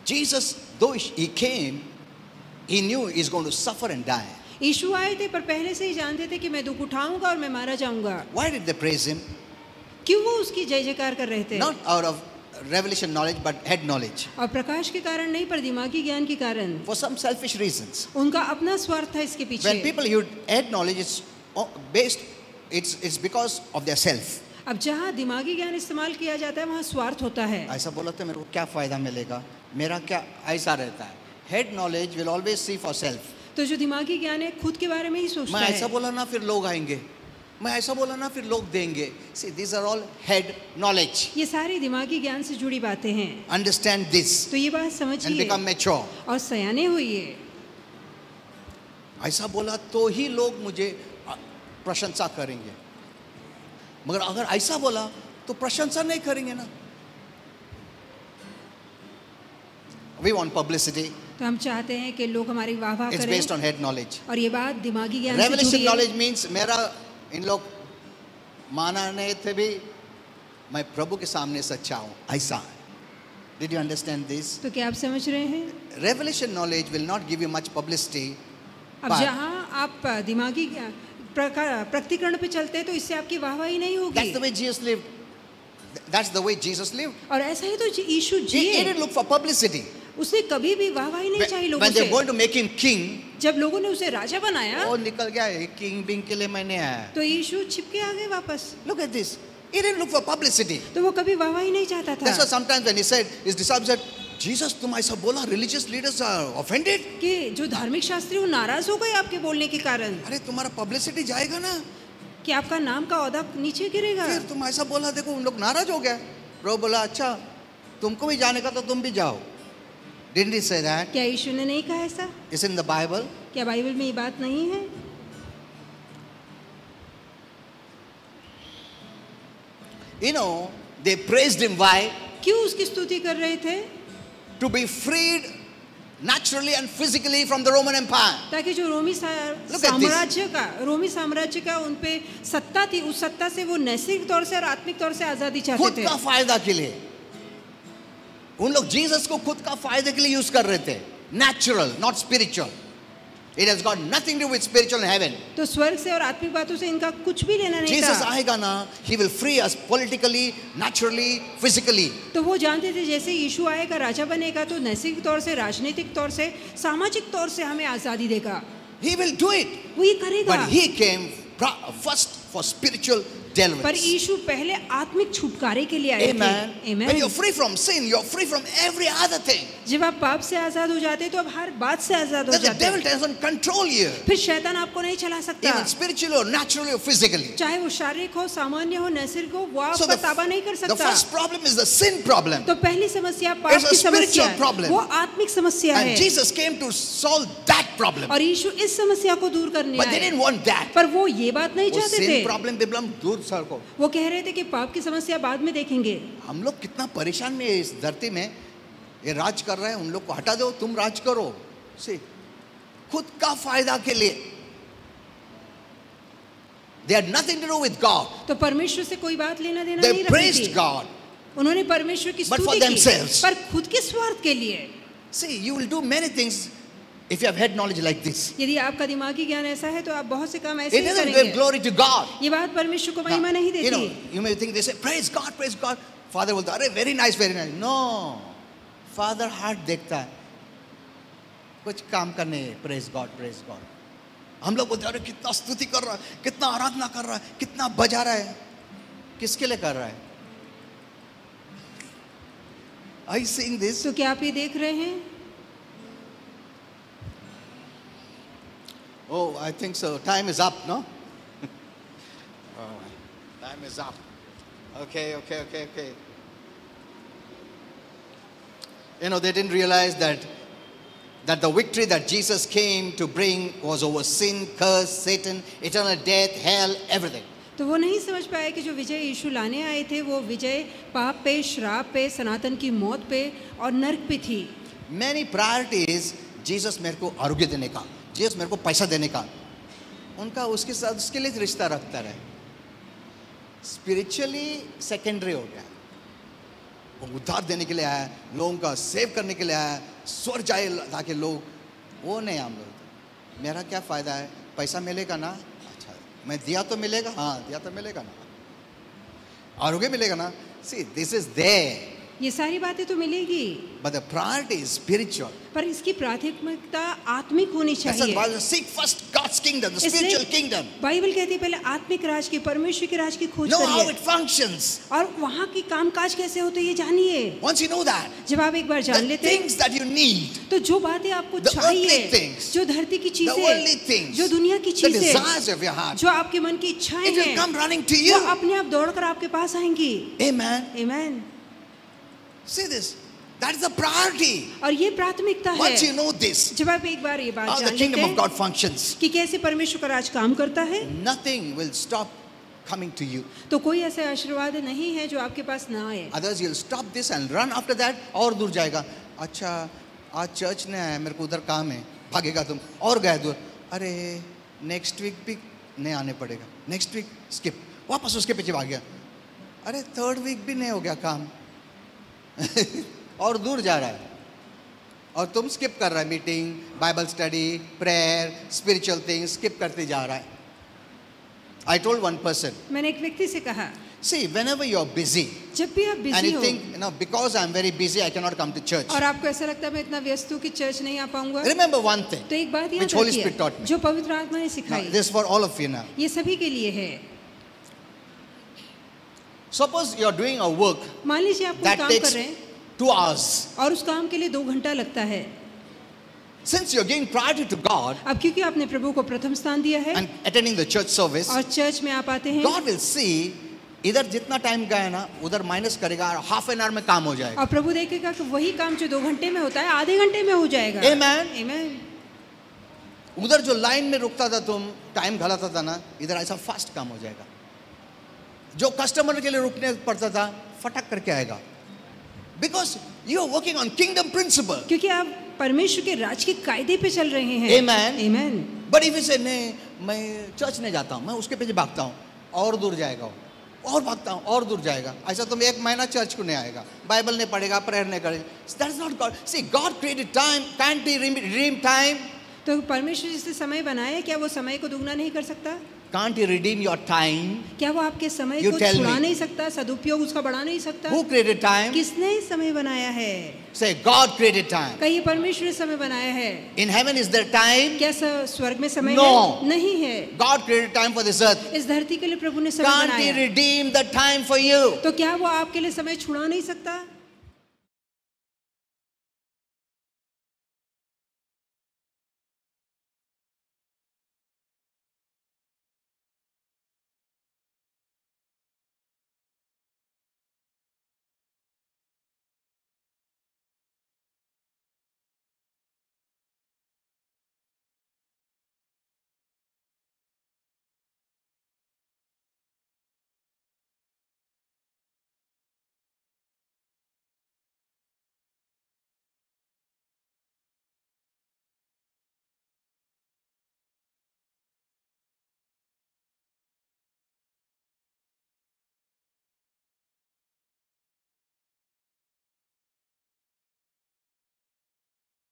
Jesus, though he came, he knew he's going to suffer and die. यीशु आए थे पर पहले से ही जानते थे कि मैं दुख उठाऊंगा और मैं मारा जाऊंगा। Why did they praise him? क्यों वो उसकी जय जयकार कर रहे थे? Not out of revelation knowledge, but head knowledge. और प्रकाश के कारण नहीं, पर दिमागी ज्ञान के कारण। For some selfish reasons. उनका अपना स्वार्थ था इसके पीछे। When people use head knowledge, it's based, it's because of their self. अब जहाँ दिमागी ज्ञान इस्तेमाल किया जाता है वहाँ स्वार्थ होता है। ऐसा बोला तो मेरे को क्या फायदा मिलेगा, मेरा क्या, ऐसा रहता है. Head knowledge will always see for self. तो जो दिमागी ज्ञान है खुद के बारे में ही सोचता मैं है। ऐसा बोला ना फिर लोग आएंगे, मैं ऐसा बोला ना फिर लोग देंगे. See, these are all head knowledge. ये सारी दिमागी ज्ञान से जुड़ी बातें हैं। Understand this तो ये बात and समझिए become mature. और सयाने होइए। ऐसा बोला तो ही लोग मुझे प्रशंसा करेंगे, मगर अगर ऐसा बोला तो प्रशंसा नहीं करेंगे ना. We want publicity. तो हम चाहते हैं कि लोग हमारी वाह-वाह It's करें। based on head knowledge. और ये बात दिमागी ज्ञान से Revelation जुड़ी है। knowledge means मेरा इन लोग माना नहीं थे भी मैं प्रभु के सामने सच्चा हूँ, ऐसा. Did you understand this? तो क्या आप समझ रहे हैं? Revelation knowledge will not give you much publicity. अब but जहाँ आप दिमागी प्रकटीकरण पे चलते हैं तो इससे आपकी वाहवाही नहीं होगी। That's the way Jesus lived. That's the way Jesus lived. और ऐसा ही तो यीशु He जिए। didn't look for publicity. उसने कभी भी वाहवाही नहीं चाहिए लोगों When they're से। going to make him king, जब लोगों ने उसे राजा बनाया वो निकल गया, किंग बिंग के लिए मैंने आया. तो यीशु छिपके आ गए वापस। Look at this. He didn't look for publicity. तो वो कभी वाहवाही नहीं चाहता That's why था sometimes when he said, his disciples said, Jesus, तुम ऐसा बोला, religious leaders are offended. कि जो धार्मिक शास्त्री वो नाराज हो गए आपके बोलने के कारण अरे तुम्हारा publicity जाएगा ना, कि आपका नाम का औहदा नीचे गिरेगा। फिर तुम ऐसा बोला, देखो उन लोग नाराज हो गए. प्रभु बोला, अच्छा तुमको भी जाने का तो तुम भी जाओ. Didn't he say that? क्या यीशु ने नहीं कहा ऐसा? It's in the Bible. क्या बाइबल में ये बात नहीं है? You know, they praised him. Why? क्यों उसकी स्तुति कर रहे थे? To be freed naturally and physically from the Roman Empire. ताकि जो Look at this. रोमी साम्राज्य का उन पे सत्ता थी, उस सत्ता से वो नैतिक तौर से और आत्मिक तौर से आजादी चाहते खुद थे। का फायदा के लिए उन लोग जीसस को खुद का फायदे के लिए यूज कर रहे थे. Natural, not spiritual. It has got nothing to do with spiritual and heaven. तो स्वर्ग से और आत्मिक बातों से इनका कुछ भी लेना नहीं Jesus था। आएगा ना, he will free us politically, naturally, physically. तो वो जानते थे जैसे यीशु आएगा, राजा बनेगा तो नैतिक तौर से, राजनीतिक तौर से, सामाजिक तौर से हमें आजादी देगा। He will do it. वो ये करेगा। But he came first for spiritual पर deliverance. यीशु पहले आत्मिक छुटकारे के लिए आए Amen. थे। Amen. When you're free from sin, you're free from every other thing. जब आप पाप से आजाद हो जाते हैं तो आप हर बात से आजाद हो That the जाते devil हैं। doesn't control you, फिर शैतान आपको नहीं चला सकता, even spiritually or naturally or physically. चाहे वो शारीरिक हो, सामान्य हो, नैसर्गिक हो, वो So आपका ताबा नहीं कर the सकता। first problem is the sin problem. तो पहली समस्या पाप It's a की समस्या spiritual है, problem. वो आत्मिक समस्या है। And Jesus came to solve that problem. और यीशु इस समस्या को दूर करने But they आए। didn't want that. पर वो ये बात नहीं वो चाहते sin थे। problem problem दूर सर. वो कह रहे थे कि पाप की समस्या बाद में देखेंगे। हम लोग कितना परेशान में इस धरती में, ये राज कर रहे हैं, उन लोग को हटा दो, तुम राज करो. See, खुद का फायदा के लिए. They had nothing to do with God. तो परमेश्वर से कोई बात लेना देना They नहीं रखती praised थी। God. उन्होंने परमेश्वर की But for स्तुति की, themselves. पर खुद के स्वार्थ के लिए। See, you will do many things if you have head knowledge like this. यदि आपका दिमागी ज्ञान ऐसा है तो आप बहुत से काम ऐसे It ही doesn't give करेंगे। glory to God. ये बात परमेश्वर को Now, महिमा नहीं you know, देती। you may think they say, praise God, praise God. Father बोलता है, अरे very nice, very nice. No, Father heart देखता है. कुछ काम करने, praise God, praise God. हम लोग बोलते हैं, अरे कितना स्तुति कर रहा है, कितना आराधना कर रहा है, कितना बजा रहा है. किसके लिए कर रहा है? Are you seeing this? तो क्या आप ये देख रहे हैं? Oh, I think so. Time is up, no? Time is up. Okay. You know, they didn't realize that the victory that Jesus came to bring was over sin, curse, Satan, eternal death, hell, everything. तो वो नहीं समझ पाए कि जो विजय यीशु लाने आए थे वो विजय पाप पे, श्राप पे, सनातन की मौत पे और नरक पे थी. Many priorities. जीसस मेरे को आरोग्य देने का, जीसस मेरे को पैसा देने का, उनका उसके साथ उसके लिए रिश्ता रखता रहे. स्पिरिचुअली सेकेंडरी हो गया. वो उद्धार देने के लिए आया, लोगों का सेव करने के लिए आया, स्वर्ग जाए ताकि लोग, वो नहीं. हम लोग मेरा क्या फ़ायदा है, पैसा मिलेगा ना, अच्छा मैं दिया तो मिलेगा, हाँ दिया तो मिलेगा ना, आरोग्य मिलेगा ना. सी दिस इज देयर, ये सारी बातें तो मिलेगी, but the priority is spiritual. पर इसकी प्राथमिकता आत्मिक होनी चाहिए. Seek first God's kingdom, the spiritual kingdom. Bible कहती है पहले आत्मिक राज की, परमेश्वर के राज की खोज Know how करिए it functions. और वहाँ की कामकाज कैसे होते ये जानिए. Once you know that, जब आप एक बार जान the लेते हैं things that you need, तो जो बातें आपको the चाहिए, earthly things, जो धरती की the worldly चीजें, things, जो दुनिया की the चीजें, desires of your heart, जो आपके मन की इच्छाएं it will हैं, come running to वो you. अपने आप दौड़कर आपके पास आएंगी. Amen. आमीन. See this. That is the priority. और ये प्राथमिकता है. Once you know this, जब आप एक बार ये बात how the जान kingdom लेते of हैं God functions, कि कैसे परमेश्वर का राज काम करता है, nothing will stop coming to you. तो कोई ऐसे आशीर्वाद नहीं है जो आपके पास ना आए. Others you'll stop this and run after that, और दूर जाएगा. अच्छा आज चर्च ने आया, मेरे को उधर काम है, भागेगा तुम और गए दूर. अरे नेक्स्ट वीक भी नहीं आने पड़ेगा, नेक्स्ट वीक स्किप, वापस उसके पीछे भाग गया. अरे थर्ड वीक भी नहीं हो गया काम और दूर जा रहा है, और तुम स्किप कर रहा है meeting, Bible study, prayer, spiritual things skip करते जा रहा है. आई टोल्ड वन पर्सन, मैंने एक व्यक्ति से कहा, see whenever you are busy जब भी आप and बिजी you हो think, you know, because I am very busy I cannot come to church, और आपको ऐसा लगता है मैं इतना व्यस्त हूँ कि चर्च नहीं आ पाऊंगा, remember one thing तो एक बात which याद Holy Spirit taught रखिए me. जो पवित्र आत्मा ने Now, सिखाई, this is for all of you now. ये सभी के लिए है. Suppose you are doing a work मान लीजिए आप कोई that काम कर takes रहे हैं 2 hours. और उस काम के लिए 2 घंटा लगता है. Since you are giving priority to God अब क्योंकि आपने प्रभु को प्रथम स्थान दिया है and attending the church service, और चर्च में आप आते हैं, God will see इधर जितना टाइम गया ना उधर माइनस करेगा और हाफ एन आवर में काम हो जाएगा. और प्रभु देखेगा कि वही काम जो 2 घंटे में होता है आधे घंटे में हो जाएगा. Amen. आमीन. उधर जो लाइन में रुकता था तुम, टाइम घलाता था ना, इधर ऐसा फास्ट काम हो जाएगा. जो कस्टमर के लिए रुकने पड़ता था फटक करके आएगा. Because you are working on kingdom principle. क्योंकि आप परमेश्वर के राज के कायदे पे चल रहे हैं. Amen. आमीन. But if you say नहीं, मैं चर्च नहीं जाता हूँ, मैं उसके पीछे भागता हूँ, और दूर जाएगा वो, और भागता हूँ और दूर जाएगा. ऐसा तुम 1 महीना चर्च को नहीं आएगा, बाइबल नहीं पढ़ेगा, प्रेयर नहीं करेगा. That is not God. See, God created time. Can't He redeem time? तो परमेश्वर जिसने समय बनाया क्या वो समय को दुगना नहीं कर सकता? Can't He redeem your time? क्या वो आपके समय You को tell छुड़ा me. नहीं सकता, सदुपयोग उसका बढ़ा नहीं सकता? Who created time? किसने समय बनाया है? Say, God created time. कहिए परमेश्वर ने समय बनाया है. In heaven is there time? क्या स्वर्ग में समय No. है? नहीं है. God created time for this earth. इस धरती के लिए प्रभु ने समय Can't He बनाया. redeem the time for you? तो क्या वो आपके लिए समय छुड़ा नहीं सकता?